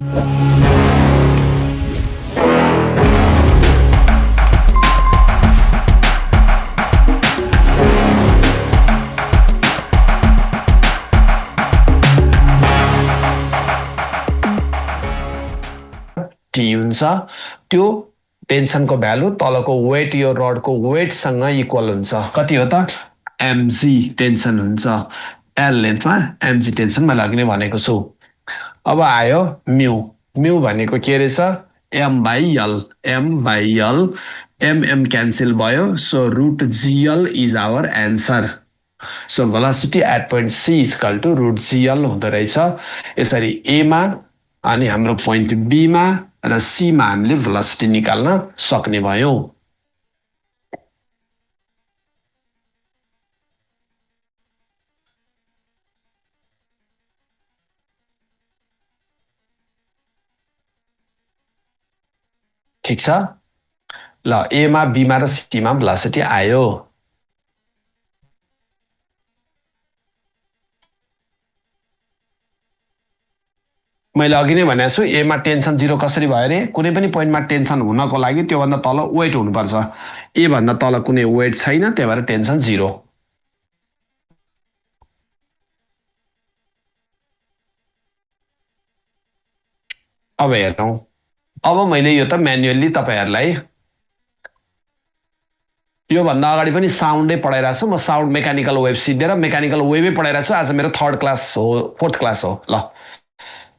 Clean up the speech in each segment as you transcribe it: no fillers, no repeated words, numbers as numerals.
T हुन्छ त्यो टेन्सनको value तलको वेट यो रडको वेटसँग इक्वल हुन्छ कति हो त एमजी टेन्सन हुन्छ एल लेन्थमा एमजी टेन्सन मैले अघि नै भनेको छु अब आयो म्यू म्यू भनेको के रहेछ M by L M cancel भयो so root gl is our answer so velocity at point C equal to root gl हुँदो रहेछ यसरी एमा अनि हाम्रो पोइन्ट बीमा र सीमा हामीले भेलोसिटी निकाल्न सक्ने भयौं ठीक छ ल एमा बीमा र सीमा भेलोसिटी आयो मैले अघि नै भनेको छु एमा टेन्सन 0 कसरी भयो रे कुनै पनि पोइन्टमा टेन्सन हुनको लागि त्यो भन्दा तल वेट हुनुपर्छ ए भन्दा तल कुनै वेट छैन त्यही भएर टेन्सन 0 अब हेरौं अब मैले यो त म्यानुअली तपाईहरुलाई यो भन्दा अगाडि पनि साउन्डै पढाइराछु म साउन्ड मेकानिकल वेभ सिद्धेर मेकानिकल वेभै पढाइराछु आज मेरो फोर्थ क्लास हो ल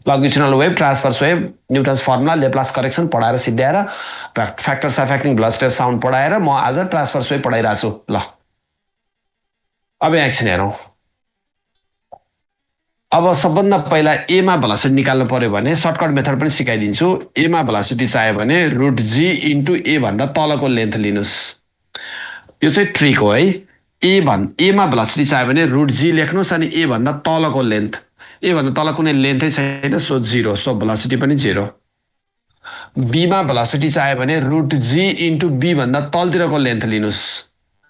लongitudinal wave transverse wave Newton's formula Laplace correction पढाएर सिद्ध्याएर factors affecting velocity of sound पढाएर म आज ट्रान्सभर्स वेभ पढाइराछु ल अब एकछिन हेरौं अब सबभन्दा पहिला ए मा भेलोसिटी निकाल्नु पर्यो भने सर्टकट मेथड पनि सिकाइदिन्छु ए मा भेलोसिटी चाहियो भने रुट जी इन्टु ए भन्दा तलको लेन्थ लिनुस् यो चाहिँ ट्रिक हो है ए मा भेलोसिटी चाहियो भने रुट जी लेख्नुस् अनि ए भन्दा तलको लेन्थ ए भन्दा तल कुनै लेन्थै छैन सो 0 सो भेलोसिटी पनि 0 बी मा भेलोसिटी चाहियो भने रुट जी इन्टु बी भन्दा तलतिरको लेन्थ लिनुस्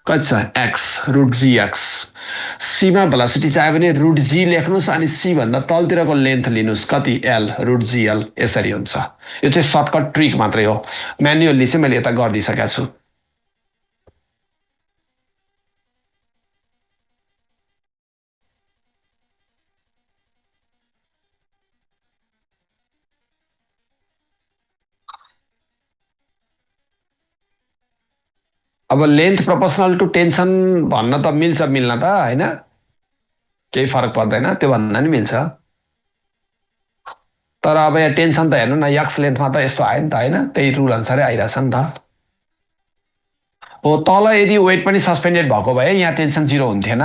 कति छ एक्स रुट जी एक्स सी मा भेलोसिटी चाहियो भने रुट जी लेख्नुस् अनि सी भन्दा तलतिरको लेन्थ लिनुस् कति एल रुट जी एल यसरी हुन्छ यो चाहिँ सर्टकट ट्रिक मात्रै हो म्यानुअली चाहिँ मैले यता गर्दिसकेको छु अब लेन्थ प्रोपोर्सनल टु टेन्सन भन्न त मिल्छ मिल्न त हैन केही फरक पर्दैन त्यो भन्दा नि मिल्छ तर अब यहाँ टेन्सन त हेर्नु न एक्स लेन्थमा त यस्तो आयो नि त हैन त्यही रुल अनुसारै आइराछ नि त हो तल यदि वेट पनि सस्पेन्डेड भएको भए यहाँ टेन्सन 0 हुन्थेन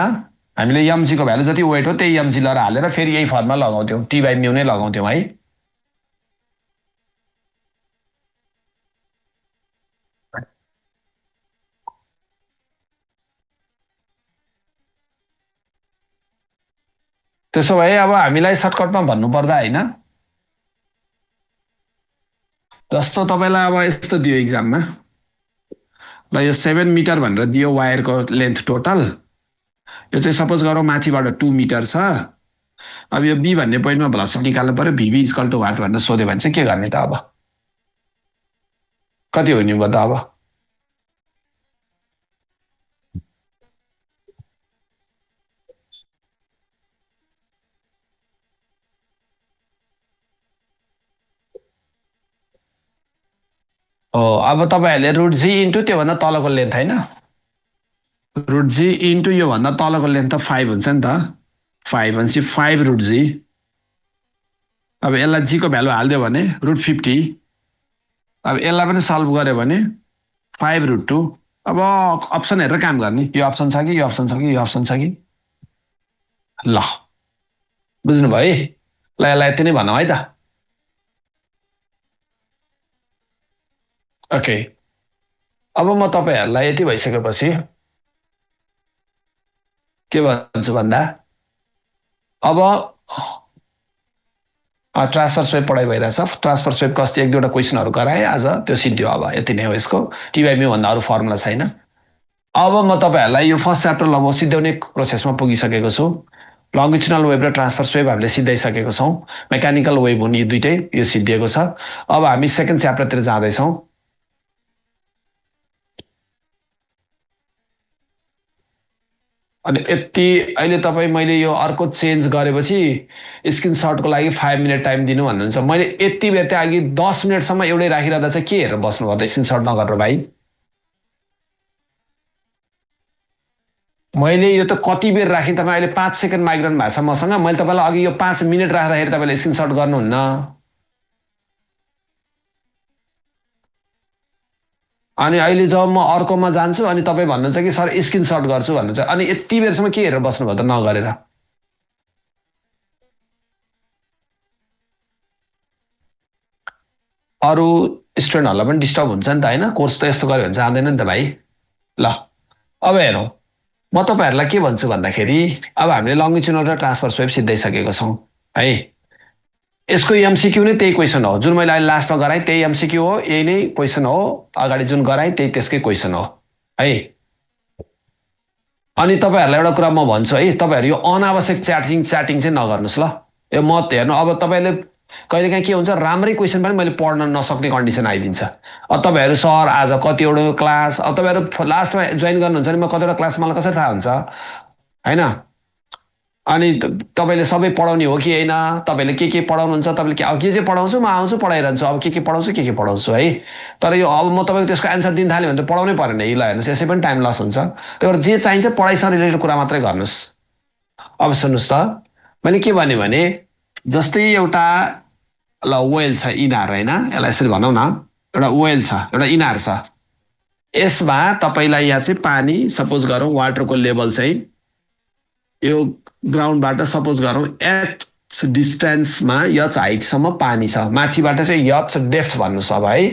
हामीले एमजी को भ्यालु जति वेट हो त्यही एमजी लहर हालेर फेरि यही फर्मुला लगाउँथ्यौं टी बाइ म्यू नै लगाउँथ्यौं है त्यसो भए अब हामीलाई सर्टकटमा भन्नु पर्दा हैन जस्तो तपाईलाई अब यस्तो दियो एक्जाममा ल यो 7 मिटर भनेर दियो वायरको लेन्थ टोटल यो चाहिँ सपोज गरौँ माथिबाट 2 मिटर छ अब यो बी भन्ने पोइन्टमा भेलोसिटी निकाल्नु पर्यो भीबी इक्वल टु व्हाट भनेर सोध्यो भने चाहिँ के गर्ने त अब कति हो नि त अब अब तपाईहरुले रुट जी इन्टु त्यो भन्दा तलको लेन्थ हैन रुट जी इन्टु यो भन्दा तलको लेन्थ त 5 हुन्छ नि त 5 भनेपछि 5 रुट जी अब यसलाई जी को भ्यालु हाल्दियो भने रुट 50 अब यसलाई पनि सल्भ गर्यो भने 5 रुट 2 अब अप्सन हेरेर काम गर्ने यो अप्सन छ कि यो अप्सन छ कि यो अप्सन छ कि ल बुझ्नु भयो ल यसलाई यति नै भनौं है त ओके अब म तपाईहरुलाई यति भइसकेपछि के भन्छु भन्दा अब ट्रान्सफर स्वेप पढाइ भइरहेछ ट्रान्सफर स्वेपको अस्ति एक दुईवटा क्वेशनहरु गराए आज त्यो सिद्धियो अब यति नै हो यसको टी बाइ म्यू भन्दा अरु फर्मुला छैन अब म तपाईहरुलाई यो फर्स्ट च्याप्टर लगभग सिद्ध्याउने प्रोसेसमा पुगिसकेको छु लङ्गिचुनल वेभ र ट्रान्सफर्स वेभ हामीले सिद्धाइसकेको छौँ। मेकानिकल वेभ हुन् यी दुइटै, यो सिद्धिएको छ। अब हामी सेकेन्ड च्याप्टरतिर जाँदैछौँ। अनि यति अहिले तपाईँ मैले यो अर्को चेन्ज गरेपछि स्क्रिनसटको लागि 5 मिनट टाइम दिनु भन्नुहुन्छ। मैले यति बेर त्यहाँ अघि 10 मिनटसम्म एउटै राखिरहँदा चाहिँ के हेरेर बस्नुभयो त स्क्रिनसट नगरेर भाइ? मैले यो त कति बेर राखेँ, तपाईँ अहिले 5 सेकेन्ड मागिरहनु भएको छ मसँग। मैले तपाईँलाई अघि यो 5 मिनट राख्दाखेरि तपाईँले स्क्रिनसट गर्नुहुन्न। अनि अहिले जब म अर्कोमा जान्छु अनि तपाईँ भन्नुहुन्छ कि सर स्क्रिनसट गर्छु भन्नुहुन्छ। अनि यति बेरसम्म के हेरेर बस्नुभयो त नगरेर? अरू स्टुडेन्टहरूलाई पनि डिस्टर्ब हुन्छ नि त होइन? कोर्स त यस्तो गऱ्यो भने जाँदैन नि त भाइ। ल अब हेरौँ, म तपाईँहरूलाई के भन्छु भन्दाखेरि अब हामीले लङ्गिचुनल र ट्रान्सफर्स वेभ सिद्धाइसकेको छौँ है। यसको एमसिक्यू नै त्यही क्वेसन हो जुन मैले अहिले लास्टमा गराएँ, त्यही एमसिक्यू हो, यही नै क्वेसन हो। अगाडि जुन गराएँ त्यही त्यसकै क्वेसन हो है। अनि तपाईँहरूलाई एउटा कुरा म भन्छु है, तपाईँहरू यो अनावश्यक च्याटिङ चाहिँ नगर्नुहोस् ल। यो म हेर्नु, अब तपाईँले कहिलेकाहीँ के हुन्छ, राम्रै क्वेसन पनि मैले पढ्न नसक्ने कन्डिसन आइदिन्छ। अब तपाईँहरू सर आज कतिवटा क्लास, अब तपाईँहरू लास्टमा जोइन गर्नुहुन्छ भने म कतिवटा क्लास मलाई कसरी थाहा हुन्छ होइन? अनि तपाईँले सबै पढाउने हो कि होइन, तपाईँले के पढाउनुहुन्छ, तपाईँले अब के पढाउँछु म आउँछु पढाइरहन्छु, अब के पढाउँछु के पढाउँछु है। तर यो अब म तपाईँको त्यसको एन्सर दिन थाल्यो भने त पढाउनै परेन। ल हेर्नुहोस्, यसै पनि टाइम लस हुन्छ। त्यही भएर जे चाहिन्छ पढाइसँग रिलेटेड कुरा मात्रै गर्नुहोस्। अब सुन्नुहोस् त, मैले के भने जस्तै एउटा ल वेल छ, इनार होइन, यसलाई यसरी भनौँ न, एउटा वेल छ, एउटा इनार छ। यसमा तपाईँलाई यहाँ चाहिँ पानी सपोज गरौँ, वाटरको लेभल चाहिँ यो ग्राउन्डबाट सपोज गरौँ एच डिस्टेन्समा यच हाइटसम्म पानी छ। माथिबाट चाहिँ यच डेप्थ भन्नुहोस् अब है,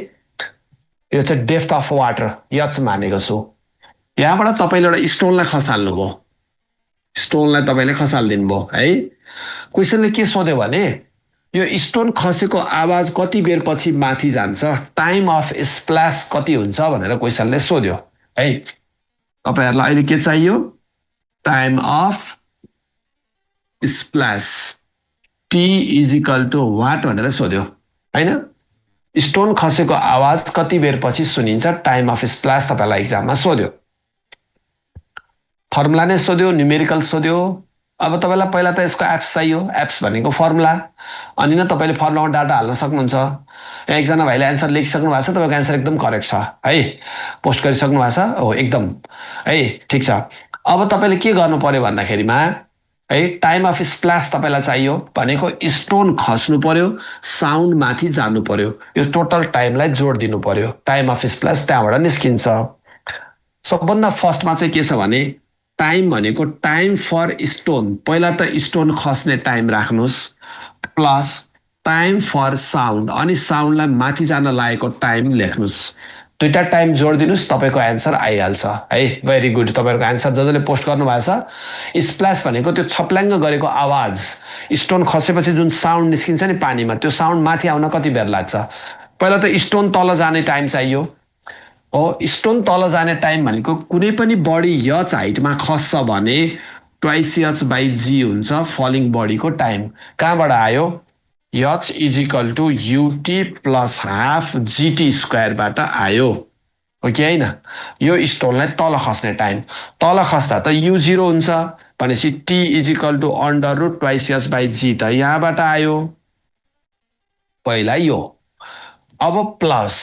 यो चाहिँ डेप्थ अफ वाटर यच मानेको छु। यहाँबाट तपाईँले एउटा स्टोनलाई खसाल्नुभयो, स्टोनलाई तपाईँले खसालिदिनु भयो है। क्वेसनले के सोध्यो भने यो स्टोन खसेको आवाज कति बेरपछि माथि जान्छ, टाइम अफ स्प्ल्यास कति हुन्छ भनेर क्वेसनले सोध्यो है। तपाईँहरूलाई अहिले के चाहियो? Time of splash T is equal to what भनेर सोध्यो होइन। स्टोन खसेको आवाज कति बेरपछि सुनिन्छ, टाइम अफ स्प्ल्यास तपाईँलाई इक्जाममा सोध्यो। फर्मुला नै सोध्यो, न्युमेरिकल सोध्यो। अब तपाईँलाई पहिला त यसको एप्स चाहियो, एप्स भनेको फर्मुला। अनि न तपाईँले फर्मुलामा डाटा हाल्न सक्नुहुन्छ। यहाँ एकजना भाइले एन्सर लेखिसक्नु भएको छ, तपाईँको एन्सर एकदम करेक्ट छ है, पोस्ट गरिसक्नु भएको छ हो, एकदम है, ठिक छ। अब तपाईँले के गर्नु पर्यो भन्दाखेरिमा है, टाइम अफ स्प्ल्यास तपाईँलाई चाहियो भनेको स्टोन खस्नु पर्यो, साउन्ड माथि जानु पर्यो, यो टोटल टाइमलाई जोड दिनु पर्यो। टाइम अफ स्प्ल्यास त्यहाँबाट निस्किन्छ। सबभन्दा फर्स्टमा चाहिँ के छ भने टाइम भनेको टाइम फर स्टोन, पहिला त स्टोन खस्ने टाइम राख्नुहोस्, प्लस टाइम फर साउन्ड, अनि साउन्डलाई माथि जान लागेको टाइम लेख्नुहोस्। दुईटा टाइम जोड दिनुहोस्, तपाईँको एन्सर आइहाल्छ है। भेरी गुड, तपाईँहरूको एन्सर जसले पोस्ट गर्नुभएको छ। स्प्ल्यास भनेको त्यो छप्ल्याङ्ग गरेको आवाज, स्टोन खसेपछि जुन साउन्ड निस्किन्छ नि पानीमा, त्यो साउन्ड माथि आउन कति बेर लाग्छ? पहिला त स्टोन तल जाने टाइम चाहियो हो। स्टोन तल जाने टाइम भनेको कुनै पनि बडी यच हाइटमा खस्छ भने ट्वाइस यच बाई जी हुन्छ फलिङ बडीको टाइम। कहाँबाट आयो? H is equal to ut plus half gt स्क्वायरबाट आयो हो कि होइन? यो स्टोनलाई तल खस्ने टाइम, तल खस्दा त यु जिरो हुन्छ भनेपछि T is equal to under root twice H by g त यहाँबाट आयो पहिला यो। अब प्लस,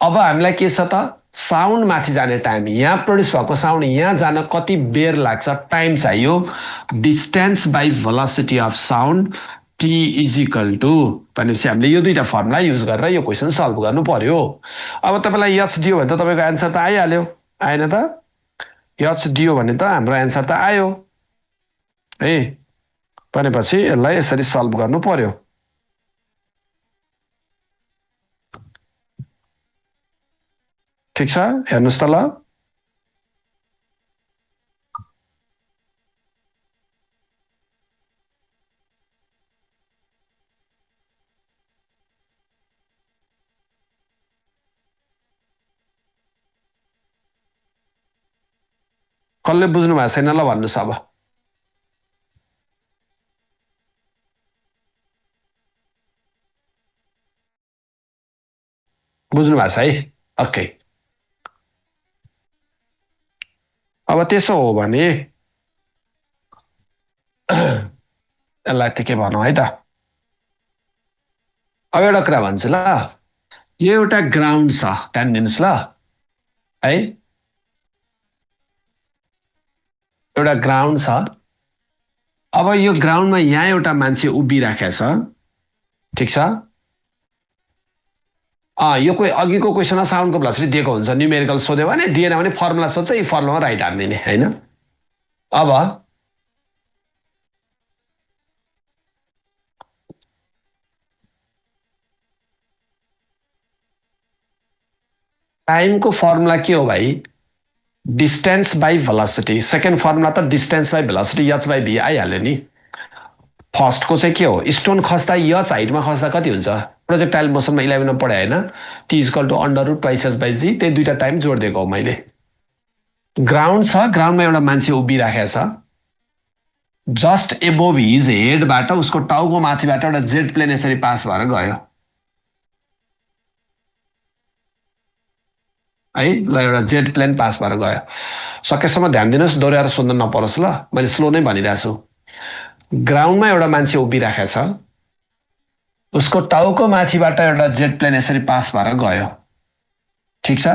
अब हामीलाई के छ त, साउन्ड माथि जाने टाइम, यहाँ प्रड्युस भएको साउन्ड यहाँ जान कति बेर लाग्छ टाइम चाहियो, distance by velocity of sound t is equal to भनेपछि हामीले यो दुईटा फर्मुला युज गरेर यो क्वेसन सल्भ गर्नु पर्यो। अब तपाईँलाई यच दियो भने त तपाईँको एन्सर त आइहाल्यो, आएन त? यच दियो भने त हाम्रो एन्सर त आयो है। भनेपछि यसलाई यसरी सल्भ गर्नु पर्यो। ठिक छ, हेर्नुहोस् त ल। कसले बुझ्नु भएको छैन ल भन्नुहोस् अब। बुझ्नु भएको छ है? ओके, अब त्यसो हो भने यसलाई त के भनौँ है त। अब एउटा कुरा भन्छु ल, यो एउटा ग्राउन्ड छ, ध्यान दिनुहोस् ल है, एउटा ग्राउन्ड छ। अब यो ग्राउन्डमा यहाँ एउटा मान्छे उभिराखेको छ, ठिक छ। यो कोही अघिको क्वेसनमा साउन्डको भेलोसिटी दिएको हुन्छ, न्युमेरिकल सोध्यो भने, दिएन भने फर्मुला सोध्छ, यी फर्मुलामा राइट हानिदिने होइन। अब टाइमको फर्मुला के हो भाइ? Distance by velocity. Second formula त distance by velocity H by v आइहाल्यो नि। फर्स्टको चाहिँ के हो? स्टोन खस्दा एच हाइटमा खस्दा कति हुन्छ? प्रोजेक्टाइल मोसनमा 11मा पढाए होइन, T equal to under root twice H by g, त्यही दुईटा टाइम जोडिदिएको हो मैले। ग्राउन्ड छ, ग्राउन्डमा एउटा मान्छे उभिराखेको छ, जस्ट एबोभ हिज हेडबाट, उसको टाउको माथिबाट एउटा जेट प्लेन यसरी पास भएर गयो है। ल, एउटा जेट प्लेन पास भएर गयो। सकेसम्म ध्यान दिनुहोस्, दोहोऱ्याएर सोध्न नपरोस् ल, मैले स्लो नै भनिरहेको छु। ग्राउन्डमा एउटा मान्छे उभिराखेको छ, उसको टाउको माथिबाट एउटा जेट प्लेन यसरी पास भएर गयो, ठिक छ।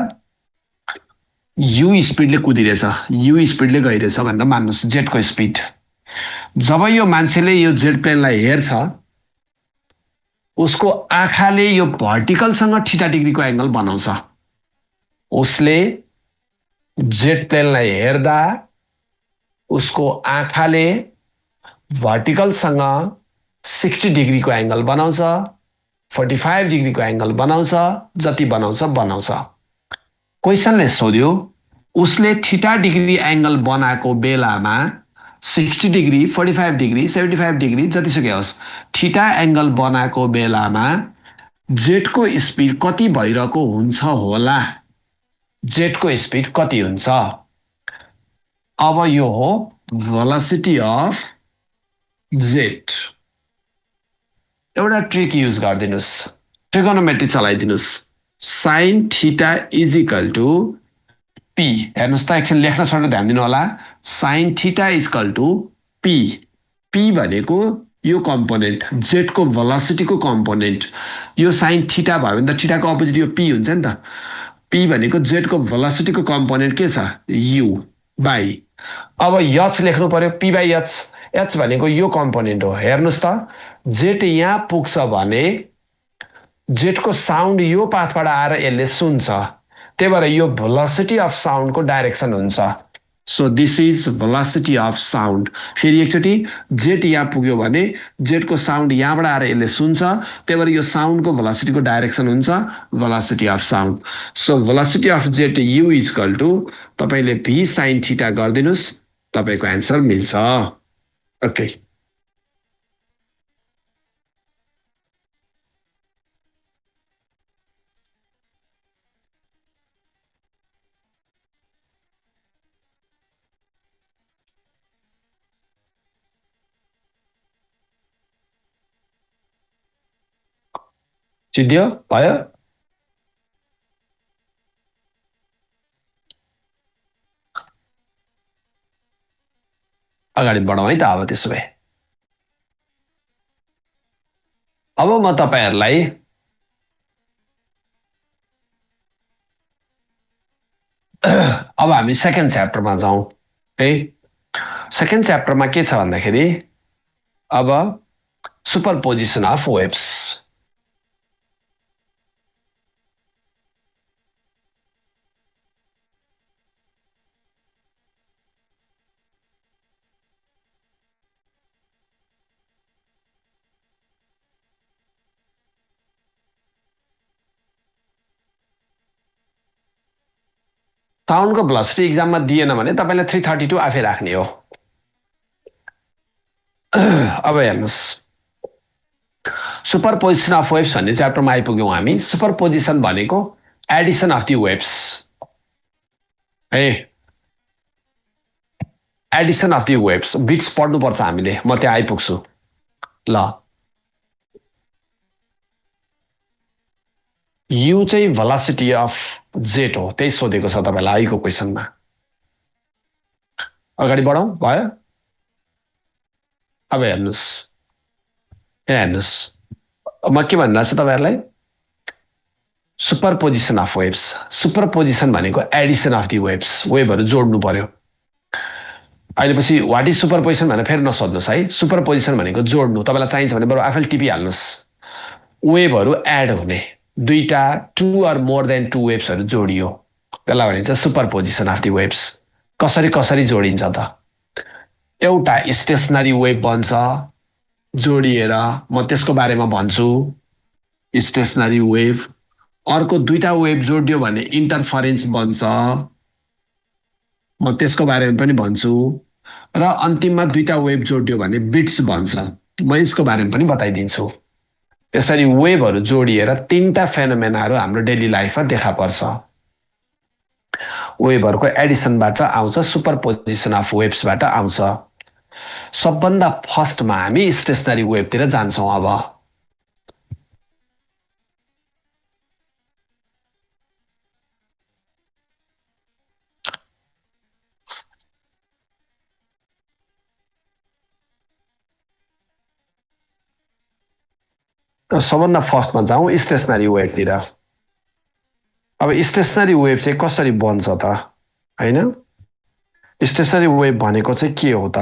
यु स्पिडले कुदिरहेछ, यु स्पिडले गइरहेछ भनेर मान्नुहोस्, जेटको स्पिड। जब यो मान्छेले यो जेट प्लेनलाई हेर्छ, उसको आँखाले यो भर्टिकलसँग थीटा डिग्रीको एङ्गल बनाउँछ। उसले जेट प्लेनलाई हेर्दा उसको आँखाले भर्टिकलसँग 60 डिग्रीको एङ्गल बनाउँछ, 45 डिग्रीको एङ्गल बनाउँछ, जति बनाउँछ। क्वेसनले सोध्यो उसले थीटा डिग्री एङ्गल बनाएको बेलामा 60 डिग्री, 45 डिग्री, 75 डिग्री जतिसुकै होस्, थीटा एङ्गल बनाएको बेलामा जेटको स्पिड कति भइरहेको हुन्छ होला? जेटको स्पिड कति हुन्छ? अब यो हो भेलोसिटी अफ जेट। एउटा ट्रिक युज गरिदिनुहोस्, ट्रिगोनोमेट्री चलाइदिनुहोस्। Sine theta is equal to P, हेर्नुहोस् त, एकछिन लेख्न छोडेर ध्यान दिनु होला। Sine theta is equal to P. P भनेको यो कम्पोनेन्ट, जेटको भेलोसिटीको कम्पोनेन्ट। यो साइन थीटा भयो भने त थीटाको अपोजिट यो पी हुन्छ नि त। पी भनेको जेटको भेलोसिटीको कम्पोनेन्ट के छ? यु बाई, अब एच लेख्नु पर्यो, पी बाई एच। एच भनेको यो कम्पोनेन्ट हो। हेर्नुहोस् त, जेट यहाँ पुग्छ भने जेटको साउन्ड यो पाथबाट आएर यसले सुन्छ, त्यही भएर यो भेलोसिटी अफ साउन्डको डाइरेक्सन हुन्छ। So this is velocity of sound. फेरि एकचोटि, जेट यहाँ पुग्यो भने जेटको साउन्ड यहाँबाट आएर यसले सुन्छ, त्यही भएर यो साउन्डको भेलोसिटीको डाइरेक्सन हुन्छ velocity of sound. So velocity of jet u is equal to, तपाईँले भी साइन थीटा गरिदिनुहोस्, तपाईँको एन्सर मिल्छ। ओके, सिद्धियो भयो। अगाडि बढौँ है त। अब त्यसो भए अब म तपाईँहरूलाई अब हामी सेकेन्ड च्याप्टरमा जाउँ है। सेकेन्ड च्याप्टरमा के छ भन्दाखेरि अब सुपरपोजिसन अफ वेव्स। साउन्डको भेलोसिटी इक्जाममा दिएन भने तपाईँले 332 आफै राख्ने हो। अब हेर्नुहोस्, सुपरपोजिसन अफ वेव्स भन्ने च्याप्टरमा आइपुग्यौँ हामी। सुपरपोजिसन भनेको एडिसन अफ दि वेव्स है, Edison of the waves. Bits पढ्नुपर्छ हामीले, म त्यहाँ आइपुग्छु ल। यु चाहिँ भेलोसिटी अफ जेट हो, त्यही सोधेको छ तपाईँलाई आइको क्वेसनमा। अगाडि बढौँ, भयो? अब हेर्नुहोस्, यहाँ हेर्नुहोस्, म के भनिरहेको छु तपाईँहरूलाई, सुपरपोजिसन अफ वेभ्स। सुपरपोजिसन भनेको एडिसन अफ दि वेभ्स, वेभहरू जोड्नु पर्यो। अहिले पछि वाट इज सुपरपोजिसन भनेर फेरि नसोध्नुहोस् है। सुपरपोजिसन भनेको जोड्नु, तपाईँलाई चाहिन्छ भने बरु आफैले टिपिहाल्नुहोस्। वेभहरू एड हुने, दुईटा two or more than two वेभ्सहरू जोडियो, त्यसलाई भनिन्छ सुपरपोजिसन अफ दि वेभ्स। कसरी कसरी जोडिन्छ त? एउटा स्टेसनरी वेभ बन्छ जोडिएर, म त्यसको बारेमा भन्छु, स्टेसनरी वेभ। अर्को दुईटा वेभ जोडियो भने इन्टरफरेन्स बन्छ, म त्यसको बारेमा पनि भन्छु। र अन्तिममा दुईटा वेभ जोडियो भने बिट्स बन्छ, म यसको बारेमा पनि बताइदिन्छु। यसरी वेभहरू जोडिएर तीनटा फेनोमेनाहरू हाम्रो डेली लाइफमा देखा पर्छ। वेभहरूको एडिसनबाट आउँछ, सुपरपोजिसन अफ वेभ्सबाट आउँछ। सबभन्दा फर्स्टमा हामी स्टेसनरी वेभतिर जान्छौँ। अब सबभन्दा फर्स्टमा जाउँ स्टेसनरी वेभतिर। अब स्टेसनरी वेभ चाहिँ कसरी बन्छ त, होइन? स्टेसनरी वेभ भनेको चाहिँ के हो त?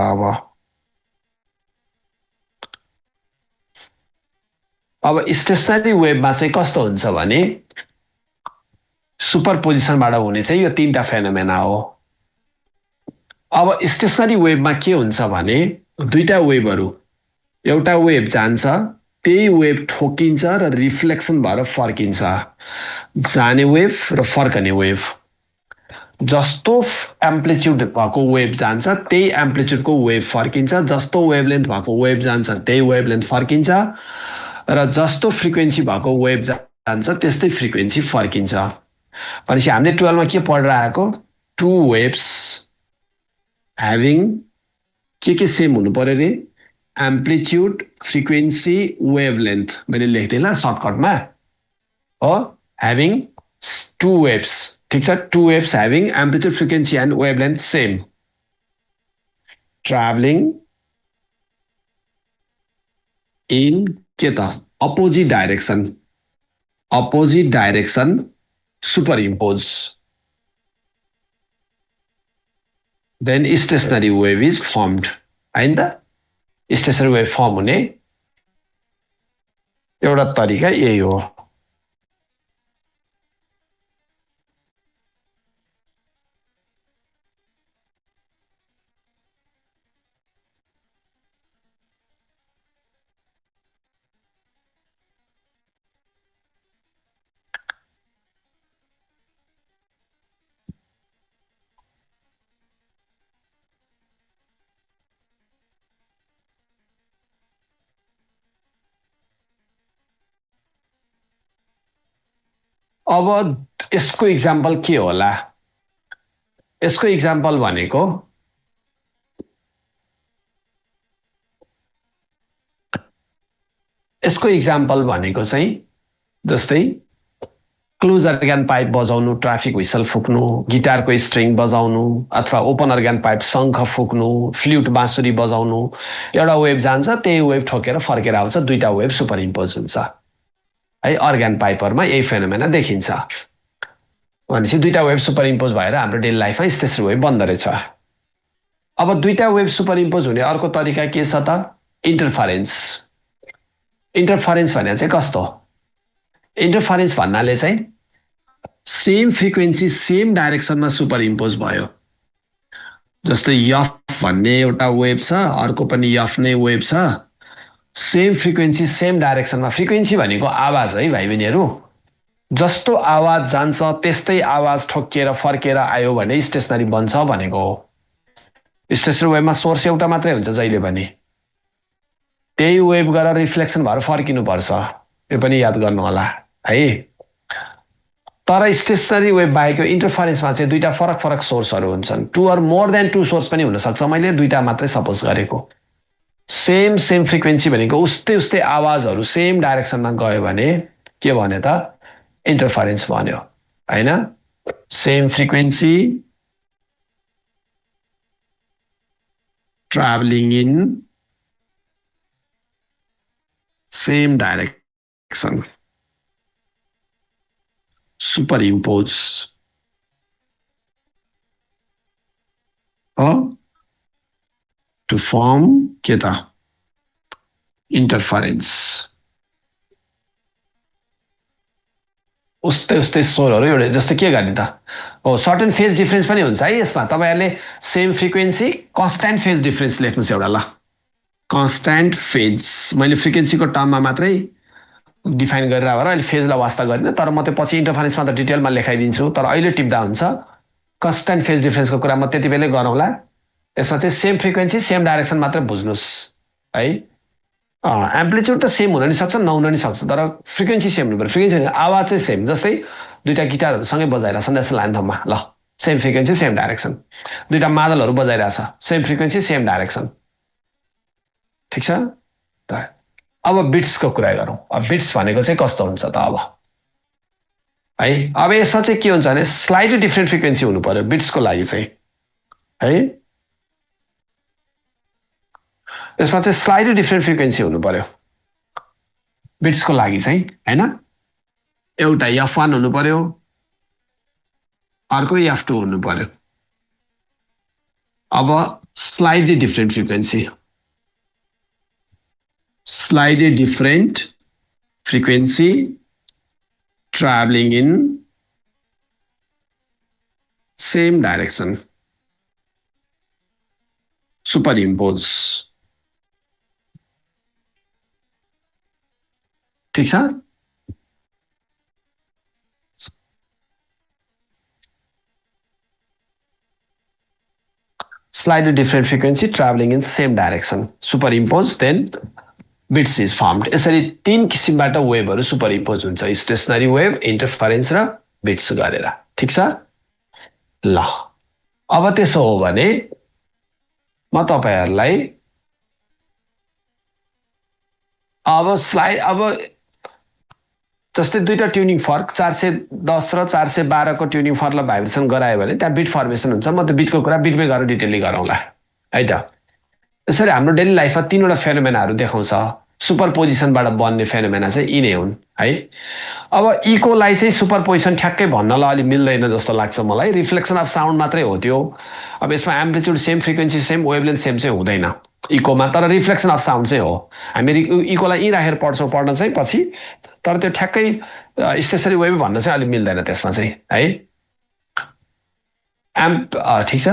अब स्टेसनरी वेभमा चाहिँ कस्तो हुन्छ भने सुपरपोजिसनबाट हुने चाहिँ यो तीनटा फेनोमेना हो। अब स्टेसनरी वेभमा के हुन्छ भने दुईटा वेभहरू, एउटा वेभ जान्छ, त्यही वेभ ठोकिन्छ र रिफ्लेक्सन भएर फर्किन्छ। जाने वेभ र फर्कने वेभ, जस्तो एम्प्लिट्युड भएको वेभ जान्छ त्यही एम्प्लिट्युडको वेभ फर्किन्छ, जस्तो वेभलेन्थ भएको वेभ जान्छ त्यही वेभलेन्थ फर्किन्छ, र जस्तो फ्रिक्वेन्सी भएको वेभ जान्छ त्यस्तै फ्रिक्वेन्सी फर्किन्छ। भनेपछि हामीले 12 मा के पढेर आएको, टु वेभ्स ह्याभिङ के सेम हुनु पर्यो रे, एम्प्लिट्युड, फ्रिक्वेन्सी, वेभलेन्थ। मैले लेख्दै ल सर्टकटमा हो, ह्याभिङ टु वेभ्स, ठिक छ? Two waves having amplitude, frequency and wavelength same, traveling in के त opposite direction, opposite direction superimpose, then stationary wave is formed, होइन त? स्टेसनरी वेभ फर्म हुने एउटा तरिका यही हो। अब यसको इक्जाम्पल के होला? यसको इक्जाम्पल भनेको चाहिँ जस्तै क्लोज अर्गान पाइप बजाउनु, ट्राफिक हुइसल फुक्नु, गिटारको स्ट्रिङ बजाउनु, अथवा ओपन अर्गान पाइप शङ्ख फुक्नु, फ्लुट बाँसुरी बजाउनु। एउटा वेभ जान्छ, त्यही वेभ ठोकेर फर्केर आउँछ, दुईटा वेभ सुपरइम्पोज हुन्छ है। अर्गान पाइपहरूमा यही फेनोमेना देखिन्छ। भनेपछि दुईटा वेभ सुपरइम्पोज भएर हाम्रो डेली लाइफमा स्टेसनरी वेभ बन्दो रहेछ। अब दुईटा वेभ सुपरइम्पोज हुने अर्को तरिका के छ त? इन्टरफरेन्स। इन्टरफरेन्स भने चाहिँ कस्तो? इन्टरफरेन्स भन्नाले चाहिँ सेम फ्रिक्वेन्सी सेम डाइरेक्सनमा सुपरइम्पोज भयो। जस्तै यफ भन्ने एउटा वेभ छ, अर्को पनि यफ नै वेभ छ, सेम फ्रिक्वेन्सी सेम डाइरेक्सनमा। फ्रिक्वेन्सी भनेको आवाज है भाइ बहिनीहरू, जस्तो आवाज जान्छ त्यस्तै आवाज ठोकिएर फर्केर आयो भने स्टेसनरी बन्छ भनेको हो। स्टेसनरी वेभमा सोर्स एउटा मात्रै हुन्छ जहिले पनि, त्यही वेभ गरेर रिफ्लेक्सन भएर फर्किनुपर्छ, यो पनि याद गर्नु होला है। तर स्टेसनरी वेभ बाहेक इन्टरफरेन्समा चाहिँ दुईटा फरक फरक सोर्सहरू हुन्छन्, two or more than two source पनि हुनसक्छ। मैले दुईटा मात्रै सपोज गरेको। सेम फ्रिक्वेन्सी भनेको उस्तै आवाजहरू सेम डाइरेक्सनमा गयो भने के भने त इन्टरफरेन्स भन्यो हैन same frequency travelling in same direction superimpose to form के त इन्टरफरेन्स उस्तै उस्तै स्वरहरू एउटा जस्तै के गर्ने त हो सर्टेन फेज डिफरेन्स पनि हुन्छ है यसमा तपाईहरुले same frequency constant phase difference लेख्नुस् एउटा ल कन्स्ट्यान्ट फेज मैले फ्रिक्वेन्सीको टर्ममा मात्रै डिफाइन गरेर भएर अहिले फेजलाई वास्ता गरिन तर म त्यो पछि इन्टरफरेन्समा त डिटेलमा लेखाइदिन्छु तर अहिले टिप्दा हुन्छ कन्स्ट्यान्ट फेज डिफरेन्सको कुरा म त्यति बेलै गरौँला यसमा चाहिँ सेम फ्रिक्वेन्सी सेम डाइरेक्सन मात्र बुझ्नुस् है एम्प्लिट्युड त सेम हुन नि सक्छ नहुन नि सक्छ तर फ्रिक्वेन्सी सेम हुनु पर्यो फ्रिक्वेन्सी आवाज चाहिँ सेम जस्तै दुईटा गिटारहरू सँगै बजाइरहेछ नेसनल एन्थममा ल सेम फ्रिक्वेन्सी सेम डाइरेक्सन दुईटा मादलहरू बजाइरहेछ सेम फ्रिक्वेन्सी सेम डाइरेक्सन ठीक छ त अब बिट्सको कुरा गरौँ अब बिट्स भनेको चाहिँ कस्तो हुन्छ त अब है अब यसमा चाहिँ के हुन्छ भने स्लाइटली डिफरेन्ट फ्रिक्वेन्सी हुनु पर्यो बिट्सको लागि चाहिँ है यसमा चाहिँ स्लाइटली डिफरेन्ट फ्रिक्वेन्सी हुनु पर्यो बिट्सको लागि चाहिँ हैन एउटा f1 हुनु पर्यो अर्को f2 हुनु पर्यो अब slightly different frequency slightly different frequency traveling in same direction superimpose ठीक छ slightly different frequency traveling in same direction superimpose then bits is firmed यसरी तीन किसिमबाट वेभहरू सुपरइम्पोज हुन्छ स्टेशनरी वेभ इन्टरफरेन्स र बिट्स गरेर ठीक छ ल अब त्यसो हो भने म तपाईहरुलाई अब जस्तै दुईटा ट्युनिङ फर्क 410 र 412 को ट्युनिङ फर्कलाई भाइब्रेसन गरायो भने त्यहाँ बिट फर्मेसन हुन्छ म त बिटको कुरा बिटमै गरेर डिटेलली गरौँला है त यसरी हाम्रो डेली लाइफमा तीनवटा फेनोमेनाहरू देखाउँछ सुपरपोजिसनबाट बन्ने फेनोमेना चाहिँ यिनै हुन् है अब इकोलाई चाहिँ सुपरपोजिसन ठ्याक्कै भन्नलाई अलि मिल्दैन जस्तो लाग्छ मलाई रिफ्लेक्सन अफ साउन्ड मात्रै हो त्यो अब यसमा amplitude same frequency same wavelength same चाहिँ हुँदैन इकोमा तर रिफ्लेक्सन अफ साउन्ड चाहिँ हो हामी इकोलाई यी राखेर पढ्छौँ पढ्न चाहिँ पछि तर त्यो ठ्याक्कै स्टेसनरी वेभ भन्न चाहिँ अलि मिल्दैन त्यसमा चाहिँ है ठीक छ